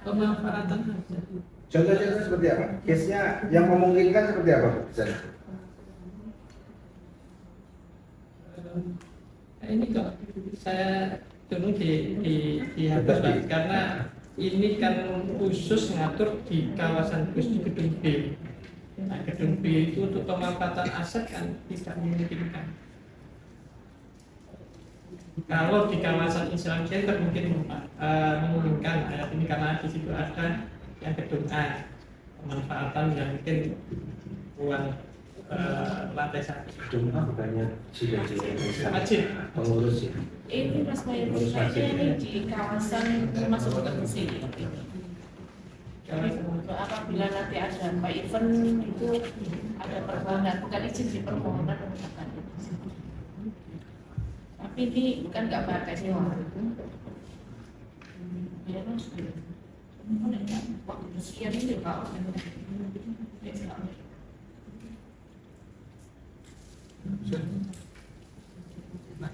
[SPEAKER 7] Pemanfaatan aset.
[SPEAKER 1] Contohnya seperti apa? Case-nya yang memungkinkan seperti apa misalnya?
[SPEAKER 7] Ini kok saya dulu dihapus Pak, karena ini kan khusus ngatur di kawasan khusus gedung B. Nah, gedung B itu untuk pemanfaatan aset kan tidak memungkinkan. Kalau di kawasan Islam Center mungkin memungkinkan ayat ini karena di situ ada yang gedung A, pemanfaatan yang mungkin uang lantai 1.
[SPEAKER 1] Gedung A bukannya sudah
[SPEAKER 7] Masjid.
[SPEAKER 1] pengurus ya.
[SPEAKER 4] ini Mas Bayu ini di kawasan masuk ke Mesir. Jadi apabila nanti ada event itu ada permohonan, bukan izin di permohonan bukan. Tapi ini bukan nggak pakai sewa. Ya Mas. Waktu sekian ini Pak.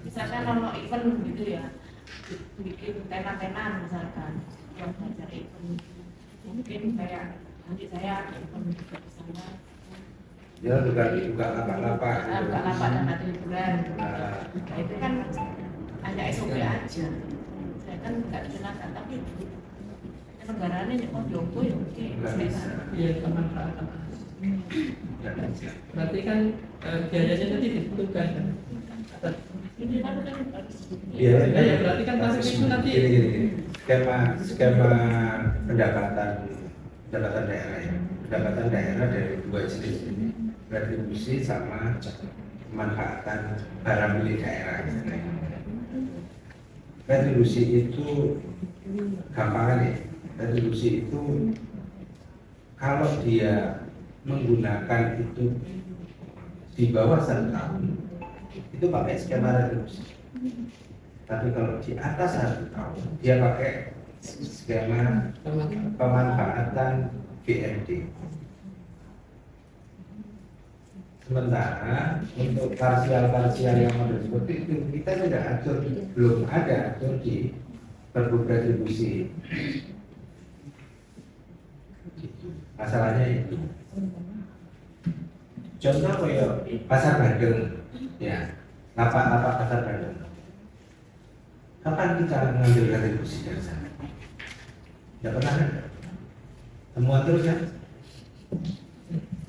[SPEAKER 4] Misalkan kalau event gitu ya, bikin tena-tenan misalkan yang belajar event, mungkin kayak nanti saya event juga di sana.
[SPEAKER 1] Ya buka lapak-lapak.
[SPEAKER 4] Lapak-lapak dan ada hiburan. Nah itu kan hanya SOP aja. Saya kan nggak dikenakan, tapi negaranya kok jompo ya oke.
[SPEAKER 7] Iya, pemanfaatan aset. Berarti kan biayanya nanti ditentukan kan?
[SPEAKER 4] Ini kan harus.
[SPEAKER 1] Iya,
[SPEAKER 7] Ya, berarti kan tarif itu nanti
[SPEAKER 1] gini. Skema pendapatan daerah ya. Pendapatan daerah dari 2 jenis ini, retribusi sama pemanfaatan barang milik daerah. Retribusi itu gampang ya. Retribusi itu kalau dia menggunakan itu di bawah 1 tahun itu pakai skema retribusi. Tapi kalau di atas 1 tahun dia pakai skema pemanfaatan BMD. Sementara untuk parsial yang model seperti itu kita tidak atur, belum ada atur di Pergub retribusi. Masalahnya itu. Contoh kayak pasar Bandeng, ya, lapak-lapak pasar Bandeng. Kapan kita mengambil retribusi dari sana? Tidak pernah kan? Temuan terus kan?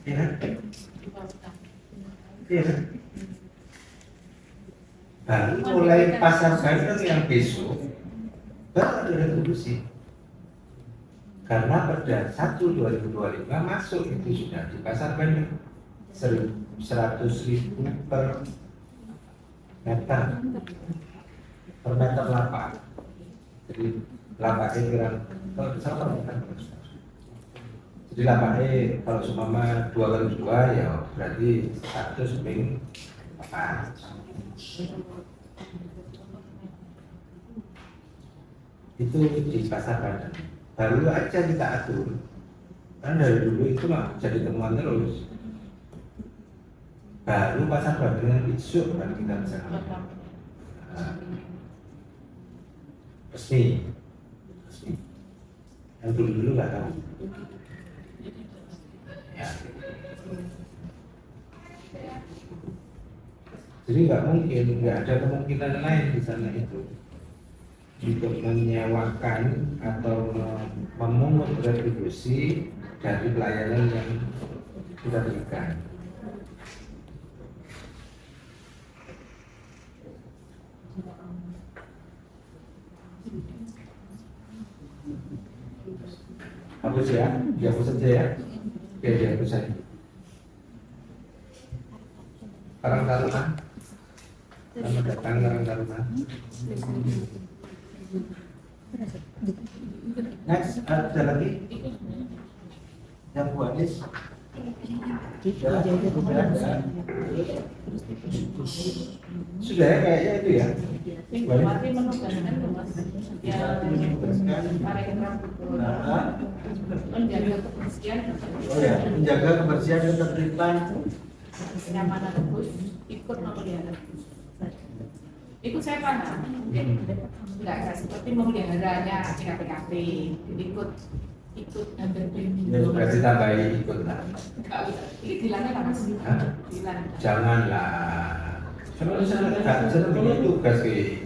[SPEAKER 1] Iya kan? Iya kan? Baru mulai pasar Bandeng yang besok baru ada retribusi. Karena Perda 1/2025 masuk itu sudah di pasar Bandeng 100.000 per meter lapak. Jadi lapaknya kira kalau salah kan. Jadi lapaknya kalau seumpama 2x2 ya berarti 100 ping 4. Itu di pasar Bandeng. Baru aja kita atur. Karena dari dulu itu mah jadi temuan terus. Baru pasar Bandeng yang besok baru kita bisa. resmi. Yang dulu nggak tahu. Ya. Jadi nggak ada kemungkinan lain di sana itu untuk menyewakan atau memungut retribusi dari pelayanan yang kita berikan. Hapus ya, dihapus saja ya. Oke, dihapus saja. Karang Taruna, selamat datang Karang Taruna. Next, ada lagi? Yang Bu Anies? Sudah ya kayaknya itu ya.
[SPEAKER 4] Bupati menugaskan menjaga kebersihan,
[SPEAKER 1] Oh ya, menjaga kebersihan dan ketertiban.
[SPEAKER 4] kenyamanan bus, ikut memelihara bus. Ikut saya paham, nggak seperti memeliharanya PKP, ikut hampir
[SPEAKER 1] Ya berarti tambahin ikut lah.
[SPEAKER 4] nggak usah. Ini bilangnya apa sih?
[SPEAKER 1] Hah?
[SPEAKER 4] Bilang.
[SPEAKER 1] Janganlah. Kalau itu tugas ke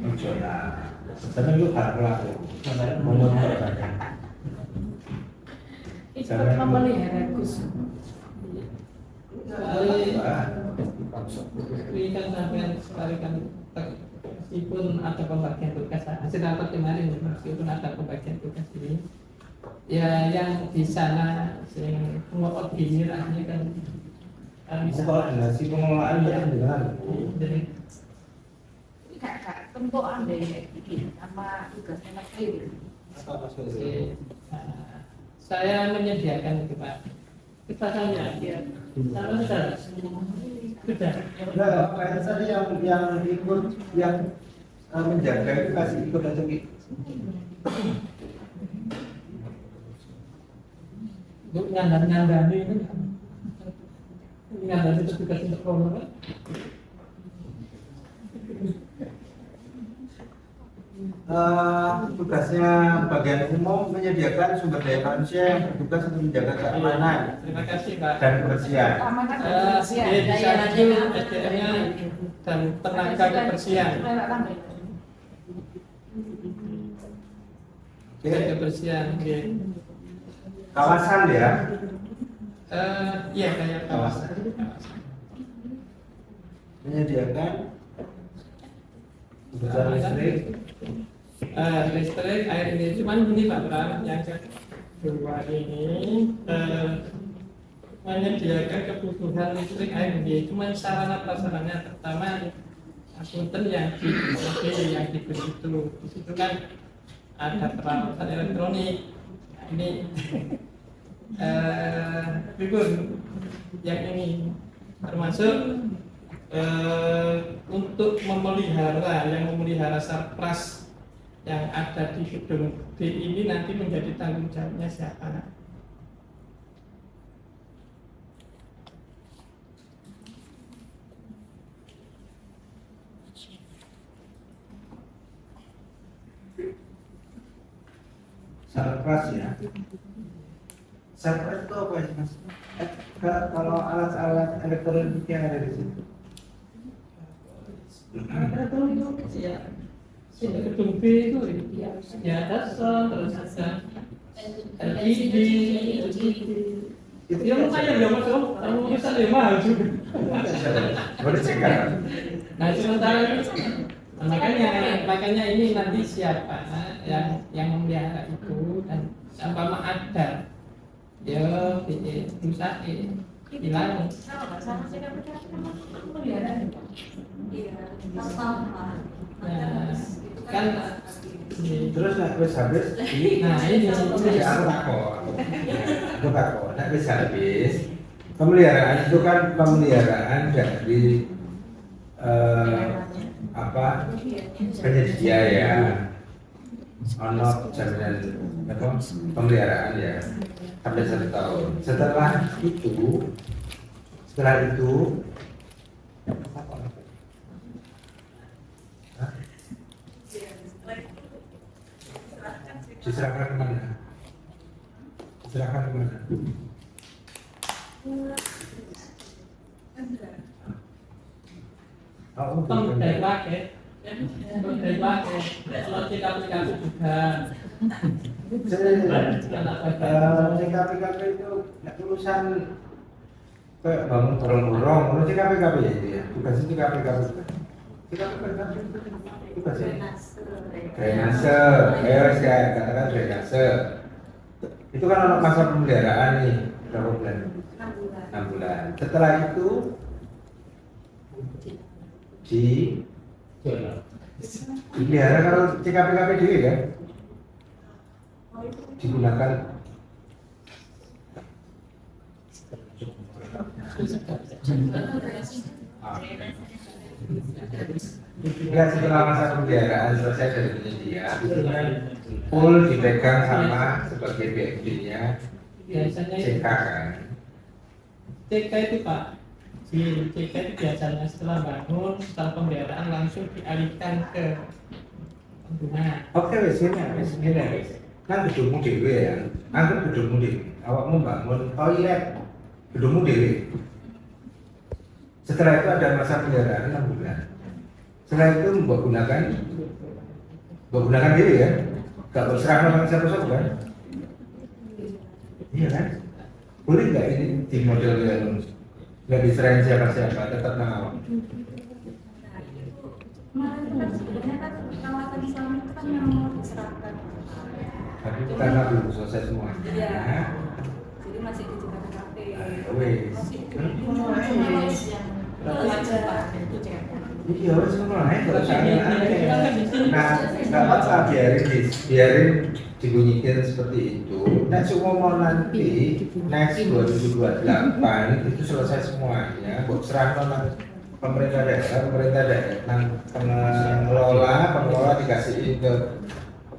[SPEAKER 1] ojo lah. Karena lu harus laku. Menonton saja.
[SPEAKER 4] Ikut memelihara bus.
[SPEAKER 7] Ini kan sampai sekali kan meskipun ada pembagian tugas hasil rapat kemarin meskipun ada pembagian tugas ini ya yang di sana sing mengoordinir akhirnya kan bisa
[SPEAKER 1] Koordinasi pengelolaan yang dengan
[SPEAKER 7] jadi
[SPEAKER 4] Ini kak tentuan deh, sama tugasnya Mas Dewi.
[SPEAKER 7] saya menyediakan itu Pak. Kita tanya dia sama sudah
[SPEAKER 1] Nah, kayak tadi yang ikut yang menjaga itu kasih ikut aja Ki.
[SPEAKER 7] untuk ngandang-ngandang ini ngandang itu tugas untuk kaum kan?
[SPEAKER 1] Tugasnya bagian umum menyediakan sumber daya manusia yang bertugas untuk menjaga keamanan
[SPEAKER 7] Terima kasih Pak.
[SPEAKER 1] dan kebersihan.
[SPEAKER 4] Keamanan kebersihan,
[SPEAKER 7] Di
[SPEAKER 4] daya
[SPEAKER 7] sana
[SPEAKER 4] tahan.
[SPEAKER 7] SDM-nya dan tenaga kebersihan. Kebersihan, oke.
[SPEAKER 1] Kawasan ya,
[SPEAKER 7] Iya kayak kawasan.
[SPEAKER 1] menyediakan kebutuhan listrik,
[SPEAKER 7] Listrik, air ini cuman ini Pak Pram yang kedua ini menyediakan kebutuhan listrik air ini cuman sarana prasarana pertama akuntan yang di yang di situ kan ada peralatan elektronik. Nah, ini figur yang ini termasuk untuk memelihara sarpras yang ada di gedung D ini nanti menjadi tanggung jawabnya siapa?
[SPEAKER 1] sarpras ya. Sarpras itu apa ya Mas? Kalau alat-alat elektronik yang ada di situ.
[SPEAKER 7] Ya, gedung B itu ya ada sound, terus ada LED, itu yang lumayan ya Mas, kalau lukisan ya mahal juga.
[SPEAKER 1] Boleh sekarang.
[SPEAKER 7] Nah sementara makanya ini nanti siapa yang memelihara itu dan umpama ada ya bisa hilang.
[SPEAKER 4] Sama sih kan memelihara.
[SPEAKER 7] Nah, kan
[SPEAKER 1] Terus nak wis habis
[SPEAKER 7] nah ini
[SPEAKER 1] ya aku takut. Nak wis habis pemeliharaan itu kan pemeliharaan dari penyedia ya. Ono jaminan pemeliharaan ya sampai 1 tahun. Setelah itu Diserahkan kemana? Diserahkan kemana? Oh,
[SPEAKER 7] Utang
[SPEAKER 1] bukan.
[SPEAKER 7] dari pakai. Dari pakai. Kalau CKPKP juga.
[SPEAKER 1] CKPKP itu urusan kayak bangun borong-borong, menurut CKPKP ya itu ya, tugasnya CKPKP. CKPKP tugasnya drainase, saya katakan drainase. Itu kan ada masa pemeliharaan nih, berapa bulan? 6 bulan. Setelah itu dipelihara kalau CKPKP diri kan? Digunakan enggak, setelah masa pemeliharaan selesai dari penyedia itu kan full dipegang sama sebagai BFD-nya
[SPEAKER 7] Biasanya
[SPEAKER 1] CK kan.
[SPEAKER 7] CK itu Pak, di CK itu biasanya setelah bangun, setelah pemeliharaan langsung dialihkan ke pengguna.
[SPEAKER 1] Oke wes ini wes. Kan gedungmu dewe ya, anggap gedungmu dewe. Awakmu bangun toilet gedungmu dewe. Setelah itu ada masa pemeliharaan 6 bulan. Setelah itu mbok gunakan diri ya, gak berserah sama siapa-siapa kan? Iya kan? Boleh nggak ini di model yang nggak diserahin siapa-siapa, tetap nawak?
[SPEAKER 6] Kemarin kan sebenarnya kan kawasan Islam itu kan yang mau diserahkan.
[SPEAKER 1] Tapi karena belum selesai semua.
[SPEAKER 6] Iya. Jadi masih di CKPKP.
[SPEAKER 1] Wes. Iya, wes mulai. Nah, nggak apa-apa, biarin dibunyikan seperti itu. Nah, semua nanti next 2028 itu selesai semuanya. Buat serah pemerintah daerah, pengelola dikasih ke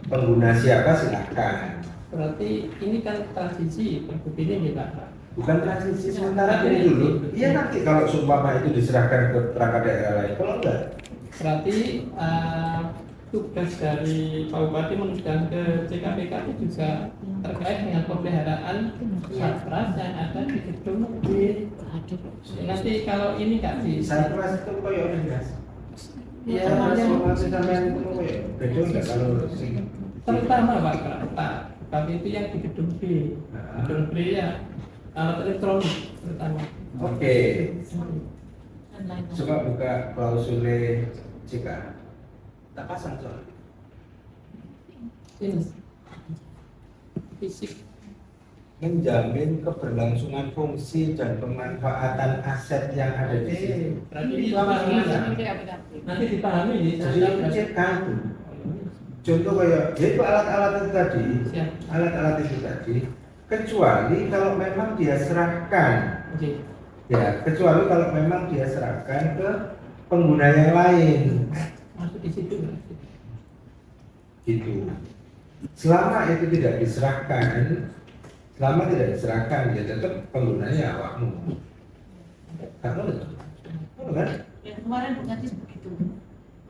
[SPEAKER 1] pengguna siapa silahkan.
[SPEAKER 7] Berarti ini kan transisi pergub ini nih Pak.
[SPEAKER 1] Bukan transisi sementara ini dulu. Iya nanti kalau sumpama itu diserahkan ke perangkat daerah lain, kalau enggak.
[SPEAKER 7] Berarti tugas dari Pak Bupati menugaskan ke CKPKP juga terkait dengan pemeliharaan satras yang ada di gedung B. Nanti kalau ini nggak bisa.
[SPEAKER 1] Satras itu koyo udah jelas.
[SPEAKER 7] Ya,
[SPEAKER 1] Satras sampean itu koyo beda enggak kalau sing
[SPEAKER 7] terutama Pak Bupati itu yang di gedung B. Gedung B ya alat elektronik terutama.
[SPEAKER 1] Oke. Coba buka klausulnya CK. Tak pasang soal.
[SPEAKER 7] Ini fisik.
[SPEAKER 1] Menjamin keberlangsungan fungsi dan pemanfaatan aset yang ada di sini.
[SPEAKER 7] Berarti dipahami ya. Nanti dipahami nih.
[SPEAKER 1] Jadi CK itu. Contoh kayak yaitu alat-alat itu tadi,
[SPEAKER 7] Siap.
[SPEAKER 1] alat-alat itu tadi, kecuali kalau memang dia serahkan,
[SPEAKER 7] Oke.
[SPEAKER 1] ya kecuali kalau memang dia serahkan ke pengguna yang lain,
[SPEAKER 7] Masuk di situ.
[SPEAKER 1] gitu. Selama itu tidak diserahkan, ya tetap penggunanya awakmu. Kamu kan?
[SPEAKER 4] Ya, kemarin berarti begitu,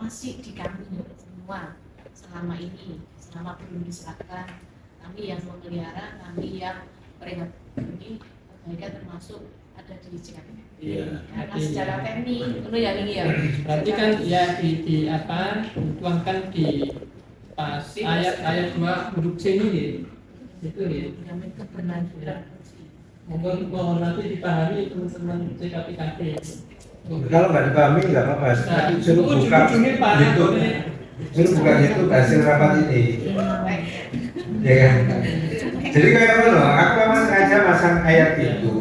[SPEAKER 4] masih di kami semua selama ini, selama belum diserahkan, kami yang memelihara, kami yang peringatan ini perbaikan termasuk ada di CKPKP.
[SPEAKER 1] Iya.
[SPEAKER 4] Karena secara teknik itu yang ini ya.
[SPEAKER 7] Berarti kan ya di apa dituangkan di pas ayat 2 huruf C ini itu ya.
[SPEAKER 4] Menjamin keberlanjutan.
[SPEAKER 7] Mohon nanti dipahami teman-teman CKPKP.
[SPEAKER 1] Kalau nggak dipahami nggak apa-apa. Tapi suruh buka YouTube, suruh buka YouTube hasil rapat ini. Ya kan? Jadi kayak apa? Aku memang sengaja masang ayat itu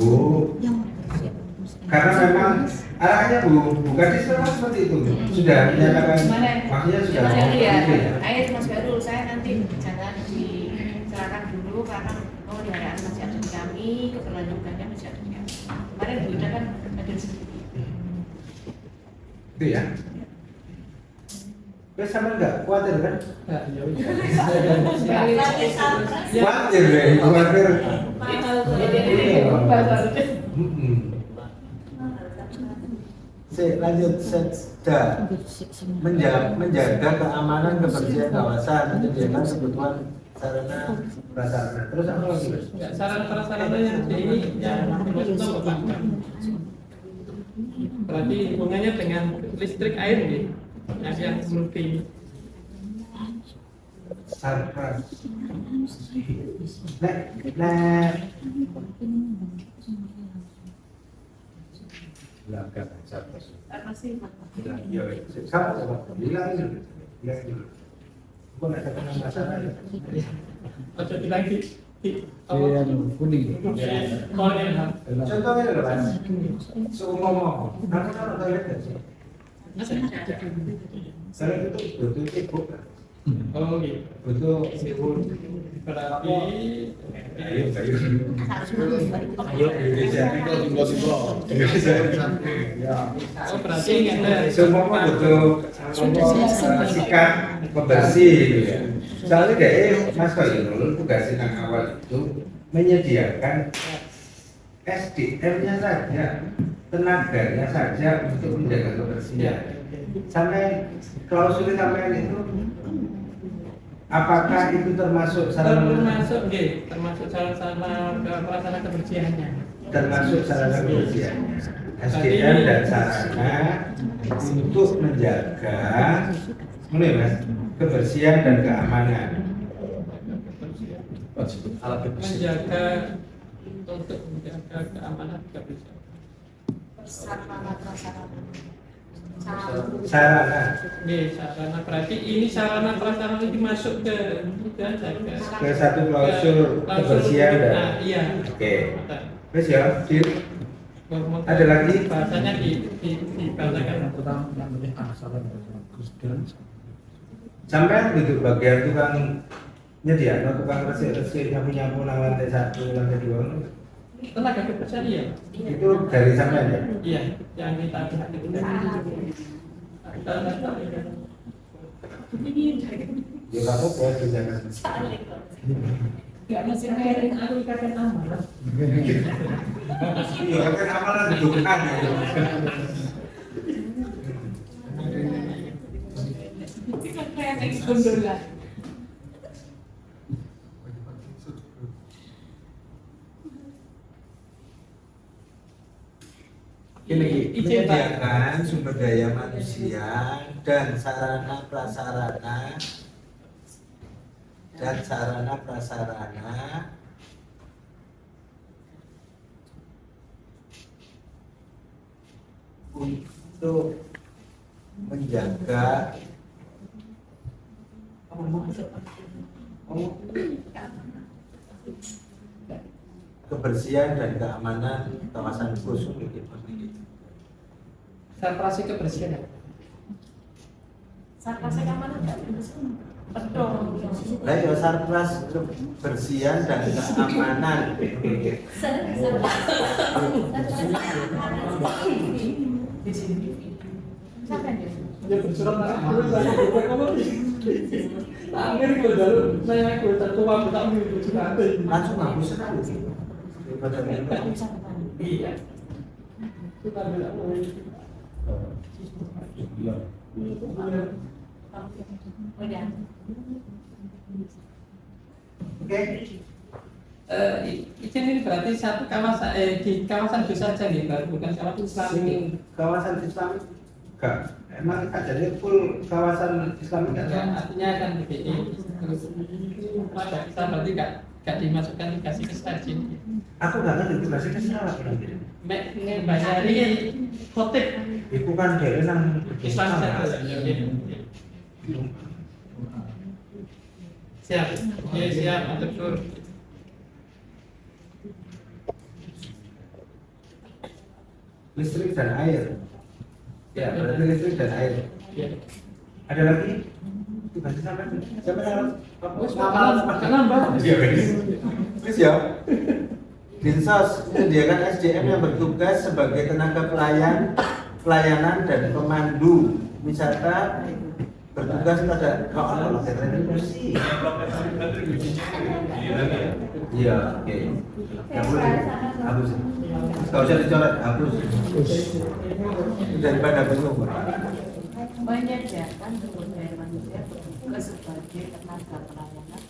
[SPEAKER 1] karena memang arahnya bukan seperti itu. Sudah menyatakan, makanya sudah
[SPEAKER 4] Kemarin ya,
[SPEAKER 1] gitu ya.
[SPEAKER 4] ayat Mas Baru, saya nanti jangan diserahkan dulu karena pemeliharaan masih ada di kami, keberlanjutannya masih ada di kami. Kemarin Bu Ida kan ada sendiri.
[SPEAKER 1] Itu ya. Wes sama enggak khawatir kan?
[SPEAKER 7] Nah, ya wis.
[SPEAKER 1] Khawatir deh, khawatir. Lanjut menjaga keamanan kebersihan kawasan, menyediakan kebutuhan sarana prasarana. Terus apa lagi? Mas?
[SPEAKER 7] Enggak, sarana prasarana yang di ini yang dimaksud apa Pak? Berarti hubungannya dengan listrik air nih, yang multi.
[SPEAKER 1] Sarpras. Nah,
[SPEAKER 2] Belakang satu.
[SPEAKER 1] ya, sama, bilang dulu. Bukan ada kenal masalah ya.
[SPEAKER 7] Ojo bilang di
[SPEAKER 2] Yang kuning.
[SPEAKER 7] Oh ya.
[SPEAKER 1] Contohnya adalah Mas, seumpama kamu kan toilet nggak sih? Toilet itu butuh ibu kan?
[SPEAKER 7] Oh gitu.
[SPEAKER 1] Butuh ibu.
[SPEAKER 7] Berarti
[SPEAKER 1] Ayo,
[SPEAKER 7] oh berarti ada
[SPEAKER 1] semua butuh sikat pembersih gitu ya. Soalnya kayak Mas Koyul tugasnya yang awal itu menyediakan SDM-nya saja, tenaganya saja untuk menjaga kebersihan. Sampai klausul sampai itu, apakah itu termasuk
[SPEAKER 7] termasuk sarana prasarana kebersihannya.
[SPEAKER 1] termasuk sarana kebersihannya? SDM dan sarana untuk menjaga Mas, kebersihan dan keamanan.
[SPEAKER 7] Menjaga untuk menjaga keamanan kebersihan.
[SPEAKER 4] sarana prasarana.
[SPEAKER 1] Sarana
[SPEAKER 7] Nih, sarana berarti ini sarana prasarana ini masuk ke
[SPEAKER 1] ke satu klausul kebersihan dan
[SPEAKER 7] nah, iya.
[SPEAKER 1] oke. Terus ya, Dil, ada lagi?
[SPEAKER 7] Bahasanya dibahasakan.
[SPEAKER 2] Pertama namanya asalan Kristen.
[SPEAKER 1] Sampai duduk bagian tukang nyediakan tukang resik-resik nyapu-nyapu nang lantai 1, lantai 2.
[SPEAKER 7] Tenaga kebersihan iya.
[SPEAKER 1] Itu dari sampean ya?
[SPEAKER 7] Iya, yang kita lihat itu.
[SPEAKER 1] Ya kamu boleh jangan.
[SPEAKER 6] Gak masih kairin aku ikatan amal.
[SPEAKER 1] Iya kan amalan dudukan gitu.
[SPEAKER 6] Kayak alhamdulillah.
[SPEAKER 1] Menyediakan sumber daya manusia dan sarana prasarana untuk menjaga kebersihan dan keamanan kawasan khusus gitu.
[SPEAKER 7] Sarprasi kebersihan.
[SPEAKER 4] Sarprasi keamanan nggak pedong.
[SPEAKER 1] Lah ya sarpras kebersihan dan keamanan.
[SPEAKER 7] Ya bersurat akhir gue dulu saya gue tertua tak mau curhat
[SPEAKER 1] Langsung hapus sekali daripada minum.
[SPEAKER 7] iya kita bilang
[SPEAKER 1] Oke.
[SPEAKER 7] izin ini berarti satu kawasan di kawasan itu saja nih Mbak, bukan kawasan Islam ini.
[SPEAKER 1] Kawasan Islam enggak. Emang kajiannya full kawasan Islam enggak?
[SPEAKER 7] Ya, artinya kan begini. Pada kita berarti nggak dimasukkan dikasih ke stasiun.
[SPEAKER 1] Aku enggak ngerti itu masih kesalahan nanti.
[SPEAKER 7] Bayari khotib
[SPEAKER 1] Itu kan dia nang
[SPEAKER 7] Islam saja. Siap, ya siap, atur sur.
[SPEAKER 1] listrik dan air. Ya, berarti listrik dan air.
[SPEAKER 7] Ya.
[SPEAKER 1] Ada lagi? Itu masih sampai
[SPEAKER 7] Nambah.
[SPEAKER 1] Iya, Terus ya. Dinsos menyediakan SDM yang bertugas sebagai tenaga pelayanan dan pemandu wisata bertugas pada kalau bersih. Iya, oke. Yang boleh hapus. Gak usah dicoret, hapus. Daripada bingung.
[SPEAKER 4] Menyediakan sumber daya manusia bertugas sebagai tenaga pelayanan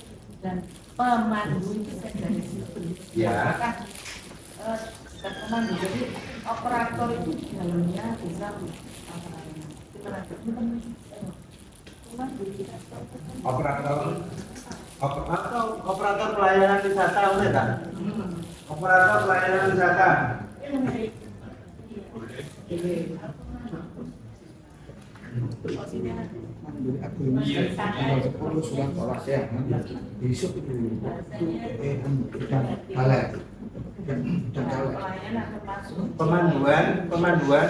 [SPEAKER 4] dan pemandu itu saya dari situ.
[SPEAKER 1] Ya.
[SPEAKER 4] Apakah pemandu, jadi operator itu di dalamnya bisa
[SPEAKER 1] operator pelayanan wisata udah kan? Operator pelayanan wisata.
[SPEAKER 2] Kalau sudah tolak ya, besok itu halal.
[SPEAKER 4] pelayanan termasuk
[SPEAKER 1] Pemanduan.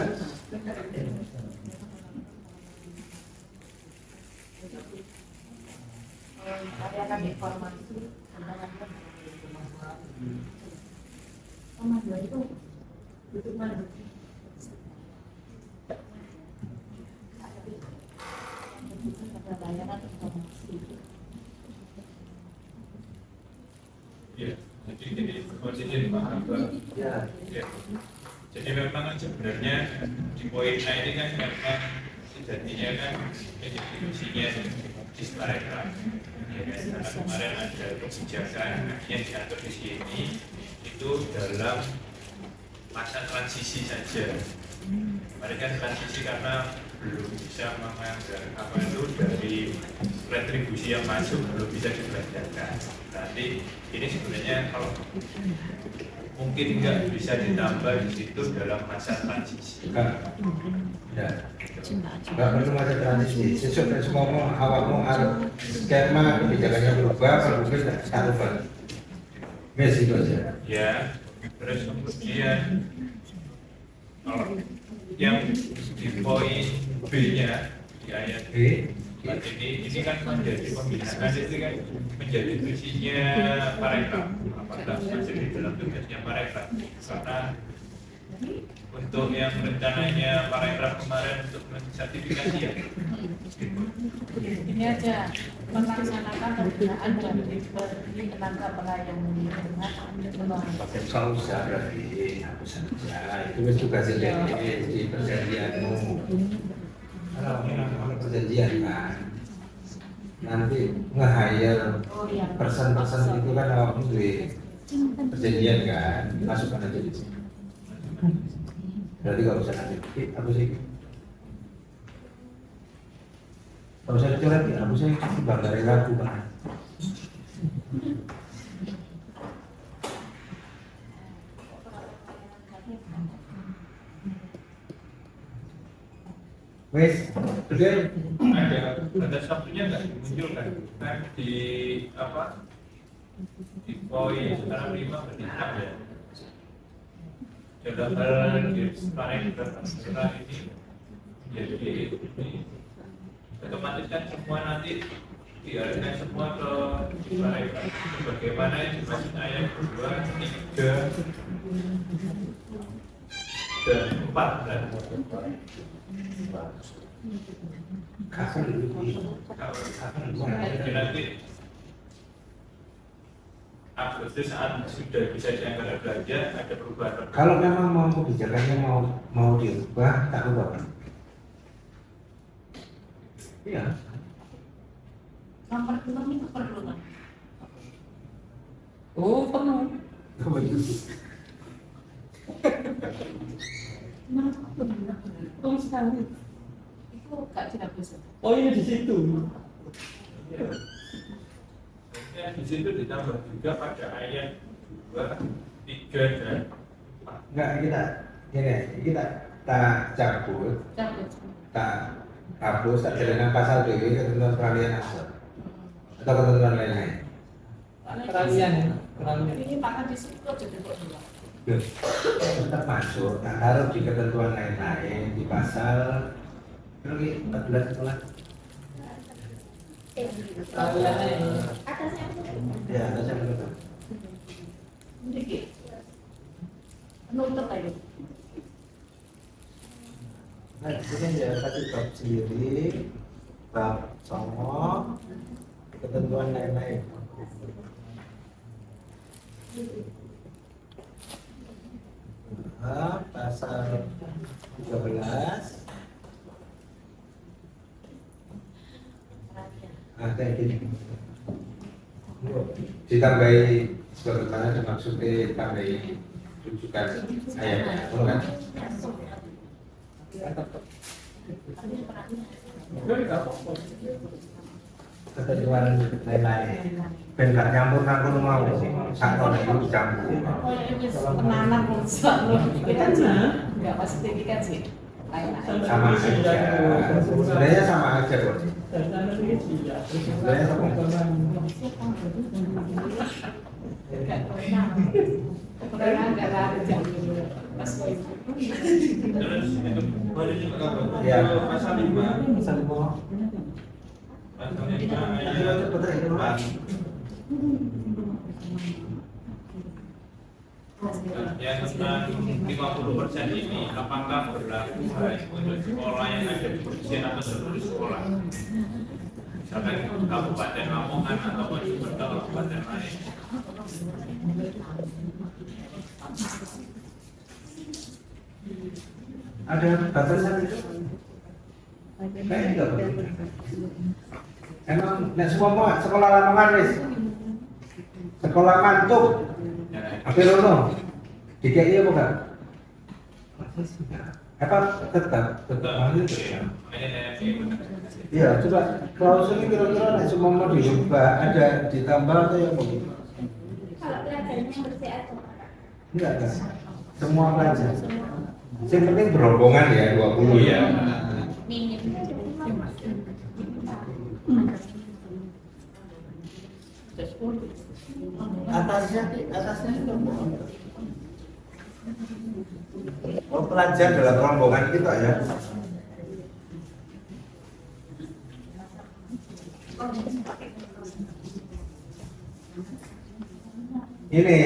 [SPEAKER 4] layanan informasi tentang pemanduan itu mana? Layanan informasi.
[SPEAKER 5] Ya, jadi posisi dipaham Pak.
[SPEAKER 1] Ya.
[SPEAKER 5] Ya. Jadi memang kan sebenarnya di poin A ini kan memang sejatinya kan menjadi fungsinya di mereka. Ya, karena kemarin ada kebijakan yang diatur di sini itu dalam masa transisi saja. Kemarin kan transisi karena belum bisa mengambil apa itu dari retribusi yang masuk belum bisa dibelanjakan. Nanti ini sebenarnya kalau mungkin nggak bisa ditambah di situ dalam masa transisi.
[SPEAKER 1] Ya. Nggak perlu masa transisi. Sesuai semua awakmu harus skema kebijakannya berubah, kalau mungkin tak ubah. Mes itu aja.
[SPEAKER 5] Ya, terus kemudian yang di poin B-nya di ayat
[SPEAKER 1] Oke.
[SPEAKER 5] ini kan menjadi pembinaan itu kan menjadi tugasnya Parekraf. Apakah masih di dalam tugasnya Parekraf? Karena untuk yang rencananya Parekraf kemarin untuk mensertifikasi ya.
[SPEAKER 4] Ini aja melaksanakan pembinaan dan diberi tenaga pelayanan dengan
[SPEAKER 1] Kalau usah berarti aku saja. Itu tugasnya di perjanjianmu. Kalau perjanjian kan nanti nge-hire person itu kan awakmu duit perjanjian kan, masukkan aja di sini. Berarti kalau usah nanti aku sih kalau saya coret ya aku sih banggain lagu Pak. Wes, betul.
[SPEAKER 5] Ada batas waktunya nggak dimunculkan kan di apa di poin sekarang 5 berarti 6 ya. Dalam hal di Parekraf setelah ini jadi ini otomatis kan semua nanti dialihkan semua ke Parekraf. Bagaimana yang dimaksud ayat 2, 3 dan 4 dan
[SPEAKER 1] Kapan dulu?
[SPEAKER 5] jadi nanti Agustus saat sudah bisa diangkat belanja ada perubahan.
[SPEAKER 1] Kalau memang mau kebijakannya mau diubah, tak ubah Pak. Iya.
[SPEAKER 4] nomor 6 itu perlu kan?
[SPEAKER 7] Oh, penuh. Oh, sekali.
[SPEAKER 4] Itu gak dihapus.
[SPEAKER 7] Oh, ini di situ.
[SPEAKER 5] Ya, di situ ditambah juga pada ayat 2, 3 dan 4.
[SPEAKER 1] Enggak, kita tak cabut, tak hapus, tak jadikan pasal dewi ketentuan peralihan aset atau ketentuan lain-lain.
[SPEAKER 7] Peralihan.
[SPEAKER 4] Ini makan di situ aja dulu.
[SPEAKER 1] Loh, tetap masuk, tak taruh di ketentuan lain-lain di pasal lagi 14 sekolah. Ya, atasnya betul.
[SPEAKER 4] Sedikit. Nutup aja.
[SPEAKER 1] Nah, di sini ya tadi bab sendiri, bab songo, ketentuan lain-lain. Pasal 13. Nah, kayak gini. ditambahi sebagaimana dimaksud tambahi rujukan ayatnya, betul kan? Ketentuan lain-lain. Ben gak nyampur-nyampur mau satu itu dicampur.
[SPEAKER 4] Menanam selalu kita nggak pasti kan sih.
[SPEAKER 1] Sama aja. Sebenarnya sama aja kok. Sebenarnya sama.
[SPEAKER 4] Kekurangan darah pas
[SPEAKER 5] Terus itu boleh juga kalau
[SPEAKER 1] Ya.
[SPEAKER 5] pasal 5
[SPEAKER 1] Pasal 5.
[SPEAKER 5] pasal 5 ayat 4 yang tentang 50% ini apakah berlaku baik untuk sekolah yang ada di provinsi atau seluruh sekolah, misalkan Kabupaten Lamongan atau di kabupaten lain.
[SPEAKER 1] Ada batasan itu? Kayaknya enggak perlu. Emang nek semua sekolah Lamongan wis. Sekolah mantuk. Apa rono? DKI apa enggak? Apa tetap mantuk ya? Iya, coba klausul ini kira-kira nek semua mau dirubah ada ditambah atau yang begitu?
[SPEAKER 6] Kalau pelajarannya bersih atau
[SPEAKER 1] Enggak kan? Semua pelajar. Yang penting berombongan ya 20 ya.
[SPEAKER 6] minim.
[SPEAKER 1] Atasnya oh, pelajar dalam rombongan kita ya. Ini.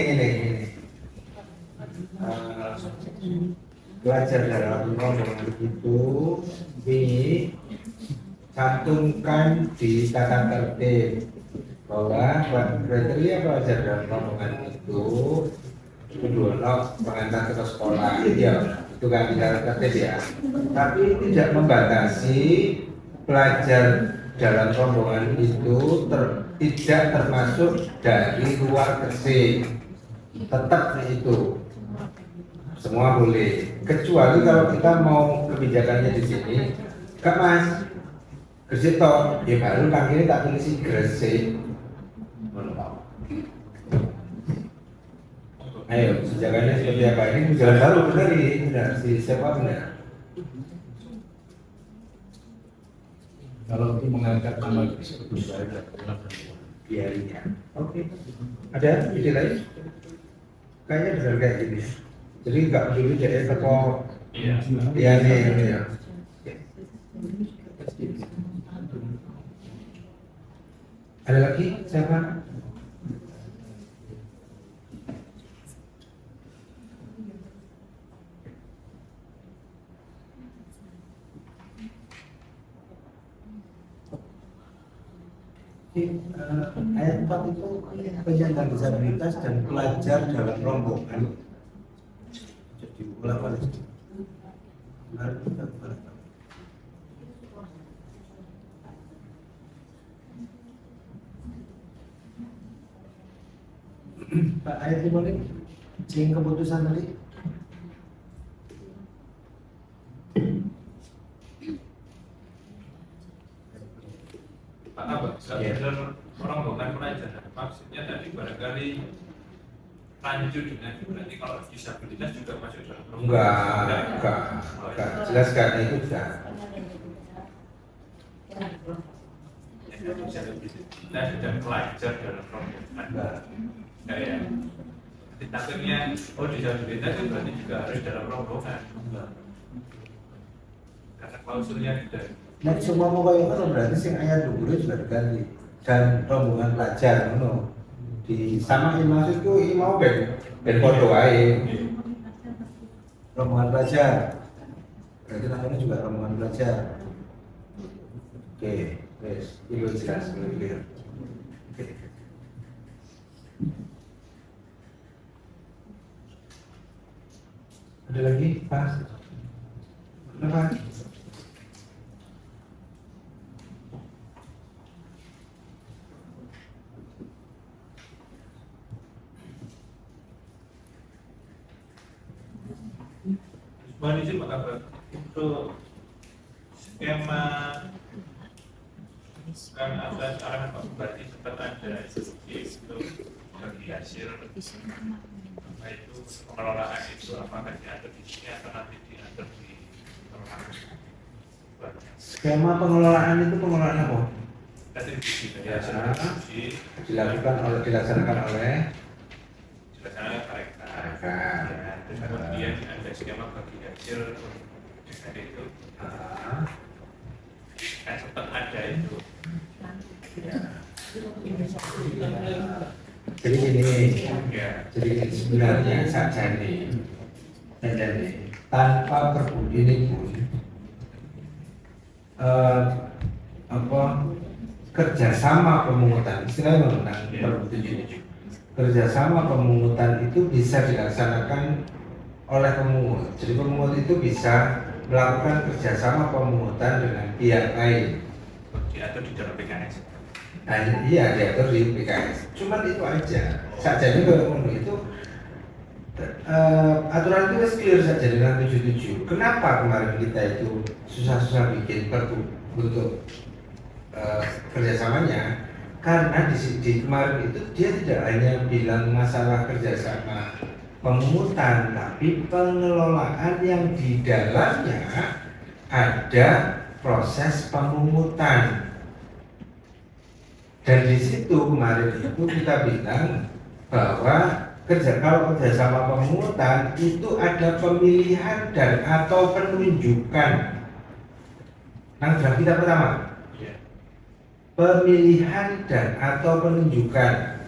[SPEAKER 1] Pelajar dalam rombongan itu dicantumkan di tata tertib bahwa kriteria pelajar dalam rombongan itu kedua pengantar ke sekolah ya itu kan di tata tertib ya, tapi tidak membatasi pelajar dalam rombongan itu tidak termasuk dari luar Gresik, tetap itu semua boleh, kecuali kalau kita mau kebijakannya di sini, Kak Mas, Gresik toh, ya baru kami tak tulis Gresik. Ayo, kebijakannya seperti apa? Ini jalan baru benar ini, benar si siapa benar?
[SPEAKER 2] Kalau untuk mengangkat nama Gresik itu saya
[SPEAKER 1] Iya. Oke. Ada ide lain? Kayaknya benar kayak gini. Jadi nggak peduli jadi toko.
[SPEAKER 5] Iya.
[SPEAKER 1] Iya ini ya. Ada lagi siapa? Ayat 4 itu penyandang disabilitas dan pelajar dalam rombongan. Jadi ulang balik. Pak ayat ini boleh cing keputusan tadi.
[SPEAKER 5] Pak Abang, benar orang bukan pelajar. Maksudnya tadi barangkali lanjut dengan berarti kalau disabilitas juga masuk dalam
[SPEAKER 1] Enggak. Jelaskan itu enggak.
[SPEAKER 5] Disabilitas dan pelajar dalam rombongan.
[SPEAKER 1] Enggak.
[SPEAKER 5] Kayak takutnya, oh disabilitas itu berarti juga harus dalam rombongan. Karena klausulnya tidak.
[SPEAKER 1] Nah, semua mau kayak itu berarti sing ayat dulu juga diganti dan rombongan pelajar ngono. Disamain maksudku ini mau ben foto wae. Rombongan pelajar. Berarti namanya juga rombongan pelajar. Oke, wes, itu jelas clear. Oke. Ada lagi, Pak? Kenapa?
[SPEAKER 5] Mohon izin Pak Kabar, untuk skema kan atas arahan Pak Bupati sempat ada instruksi untuk bagi hasil apa itu pengelolaan itu apakah diatur di sini atau nanti diatur di pengelolaan.
[SPEAKER 1] Skema pengelolaan itu pengelolaan apa?
[SPEAKER 5] Retribusi dari
[SPEAKER 1] Ya,
[SPEAKER 5] hasil retribusi
[SPEAKER 1] dilaksanakan oleh
[SPEAKER 5] dilaksanakan mereka.
[SPEAKER 1] mereka.
[SPEAKER 5] Ya, terus kemudian ada skema bagi hasil dari itu kan sempat ada itu.
[SPEAKER 1] Jadi ini,
[SPEAKER 5] Ya.
[SPEAKER 1] jadi sebenarnya saja nih, tanpa perpu ini pun apa kerjasama pemungutan, istilahnya menggunakan perpu 77. Kerjasama pemungutan itu bisa dilaksanakan oleh pemungut. Jadi pemungut itu bisa melakukan kerjasama pemungutan dengan pihak lain.
[SPEAKER 5] Diatur di dalam PKS.
[SPEAKER 1] Nah, iya diatur di PKS. Cuman itu aja. Sajane kalau itu aturan itu wis clear saja dengan 77. Kenapa kemarin kita itu susah-susah bikin perpu untuk kerjasamanya? Karena di kemarin itu dia tidak hanya bilang masalah kerjasama pemungutan, tapi pengelolaan yang di dalamnya ada proses pemungutan. Dan di situ kemarin itu kita bilang bahwa kalau kerjasama pemungutan itu ada pemilihan dan atau penunjukan. Nah, draft kita pertama. Pemilihan dan atau penunjukan.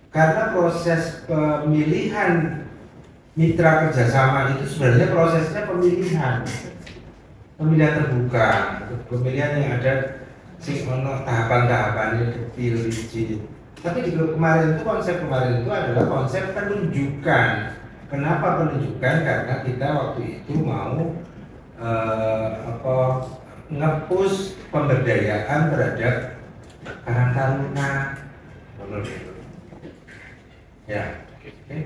[SPEAKER 1] Karena proses pemilihan mitra kerjasama itu sebenarnya prosesnya pemilihan terbuka, pemilihan yang ada tahapan-tahapannya detail, rigid. Tapi di kemarin itu konsep kemarin itu adalah konsep penunjukan. Kenapa penunjukan? Karena kita waktu itu mau nge-push pemberdayaan terhadap Karang Taruna. Ya, oke.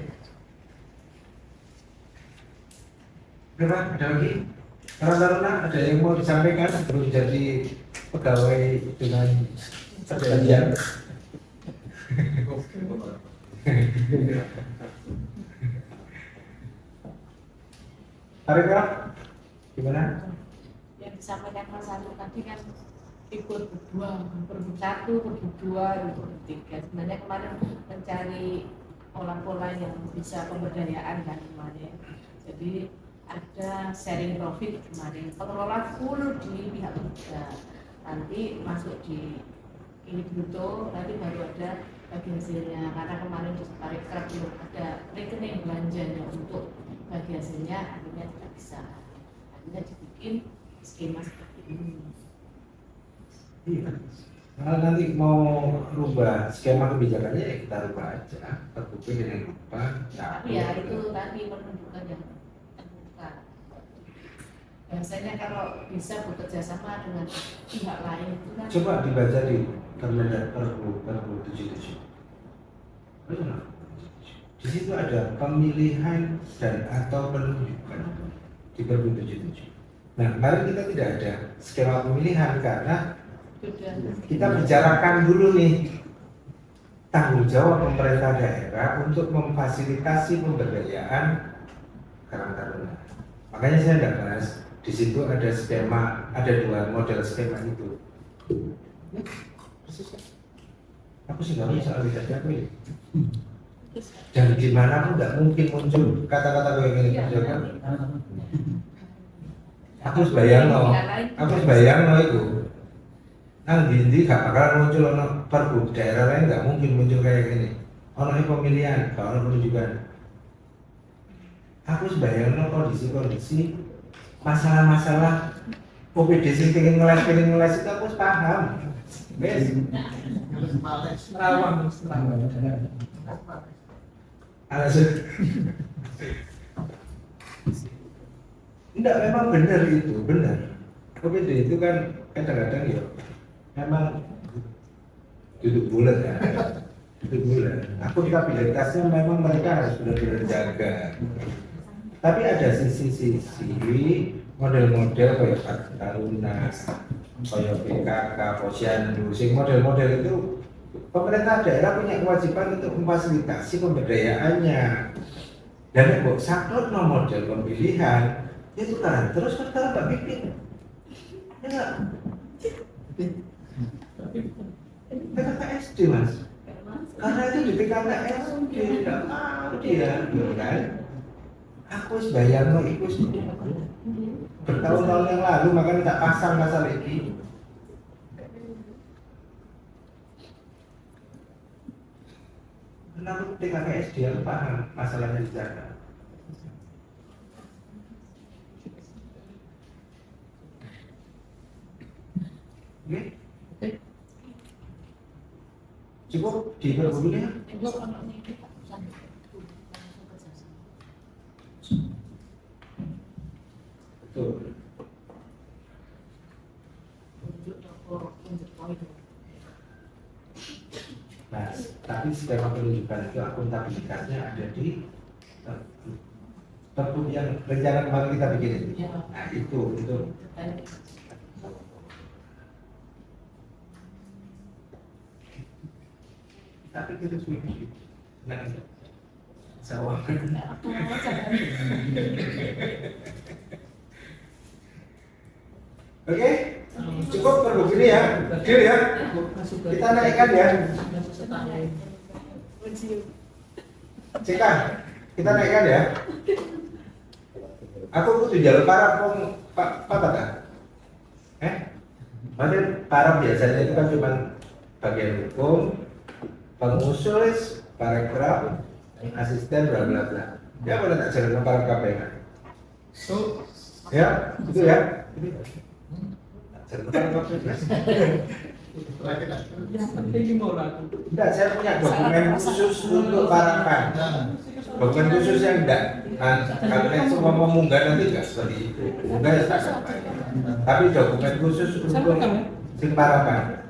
[SPEAKER 1] Berapa? Ada lagi? Karang Taruna ada yang mau disampaikan sebelum jadi pegawai dengan perjanjian? Tarika, gimana?
[SPEAKER 4] Yang disampaikan Mas Anu tadi kan ikut berdua, bersatu, berdua, bertiga. Sebenarnya kemarin mencari pola-pola yang bisa pemberdayaan kan kemarin. Jadi ada sharing profit kemarin. Pengelola full di pihak ketiga. Nanti masuk di ini bruto, nanti baru ada bagi hasilnya. Karena kemarin di Parekraf belum ada rekening belanjanya untuk bagi hasilnya, akhirnya tidak bisa. Akhirnya dibikin skema seperti ini.
[SPEAKER 1] Iya. Kalau nanti mau rubah skema kebijakannya ya kita rubah aja. Terbukti dengan rubah.
[SPEAKER 4] Tapi ya itu tadi menunjukkan yang terbuka. Biasanya kalau bisa bekerja sama dengan pihak lain itu kan.
[SPEAKER 1] Coba dibaca di Permendak Perpu 77. Betul. Di situ ada pemilihan dan atau penunjukan di Perpu 77. Nah, kemarin kita tidak ada skema pemilihan karena kita bicarakan dulu nih tanggung jawab pemerintah daerah untuk memfasilitasi pemberdayaan Karang Taruna. Makanya saya tidak bahas di situ ada skema, ada dua model skema itu. Aku sih nggak bisa lihat ini. Dan gimana pun nggak mungkin muncul kata-kata kayak gini kerjakan. Aku sebayang itu. Nang di gak bakal muncul ono perbu daerah lain nggak mungkin muncul kayak gini. Ono pemilihan, gak ono penunjukan. Aku sebayang kondisi masalah-masalah OPD sing pengen ngeles itu aku paham. Wes.
[SPEAKER 7] Rawang.
[SPEAKER 1] Alasan. Enggak, memang benar itu, benar. OPD itu kan kadang-kadang ya memang duduk bulat ya. Duduk bulat. Akuntabilitasnya memang mereka harus benar-benar jaga. Tapi ada sisi-sisi model-model kayak Taruna, kayak PKK, Posyandu, sing model-model itu pemerintah daerah punya kewajiban untuk memfasilitasi pemberdayaannya. Dan yang buat saklek model pemilihan itu kan terus kan Mbak Bikin. Ya enggak? PKK SD Mas. Karena itu di PKK SD tidak mau dia, kan? Aku wis bayangno iku wis bertahun-tahun yang lalu, makanya tak pasang masalah ini. Kenapa PKK SD yang paham masalahnya di sana? Oke? Cukup diperboleh? Betul. Nah, tapi skema penunjukan itu akuntabilitasnya ada di perpu yang rencana kemarin kita bikin itu. Nah, itu. Tapi kita sudah nah, sawah. Oke, cukup begini ya, deal ya. Kita naikkan ya. Cekang, kita naikkan ya. Aku kudu jalur para pak kan? Padahal para biasanya itu kan cuma bagian hukum, pengusul, paragraf, asisten, bla bla bla. Ya boleh tak jalan para KPK.
[SPEAKER 7] So,
[SPEAKER 1] Ya, itu ya. Tidak, saya punya dokumen khusus untuk parakan. Dokumen khusus yang tidak. Kalau yang semua memunggah nanti nggak seperti itu. Munggah ya tak sampai. Tapi dokumen khusus untuk sing parakan.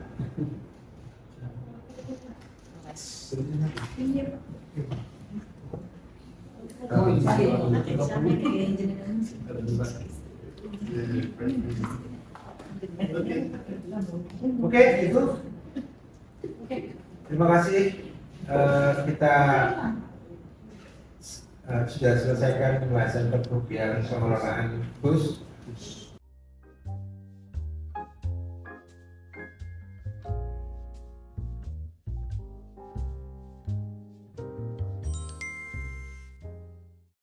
[SPEAKER 1] Oke, itu. Terima kasih. Kita sudah selesaikan pembahasan pengujian pengelolaan bus.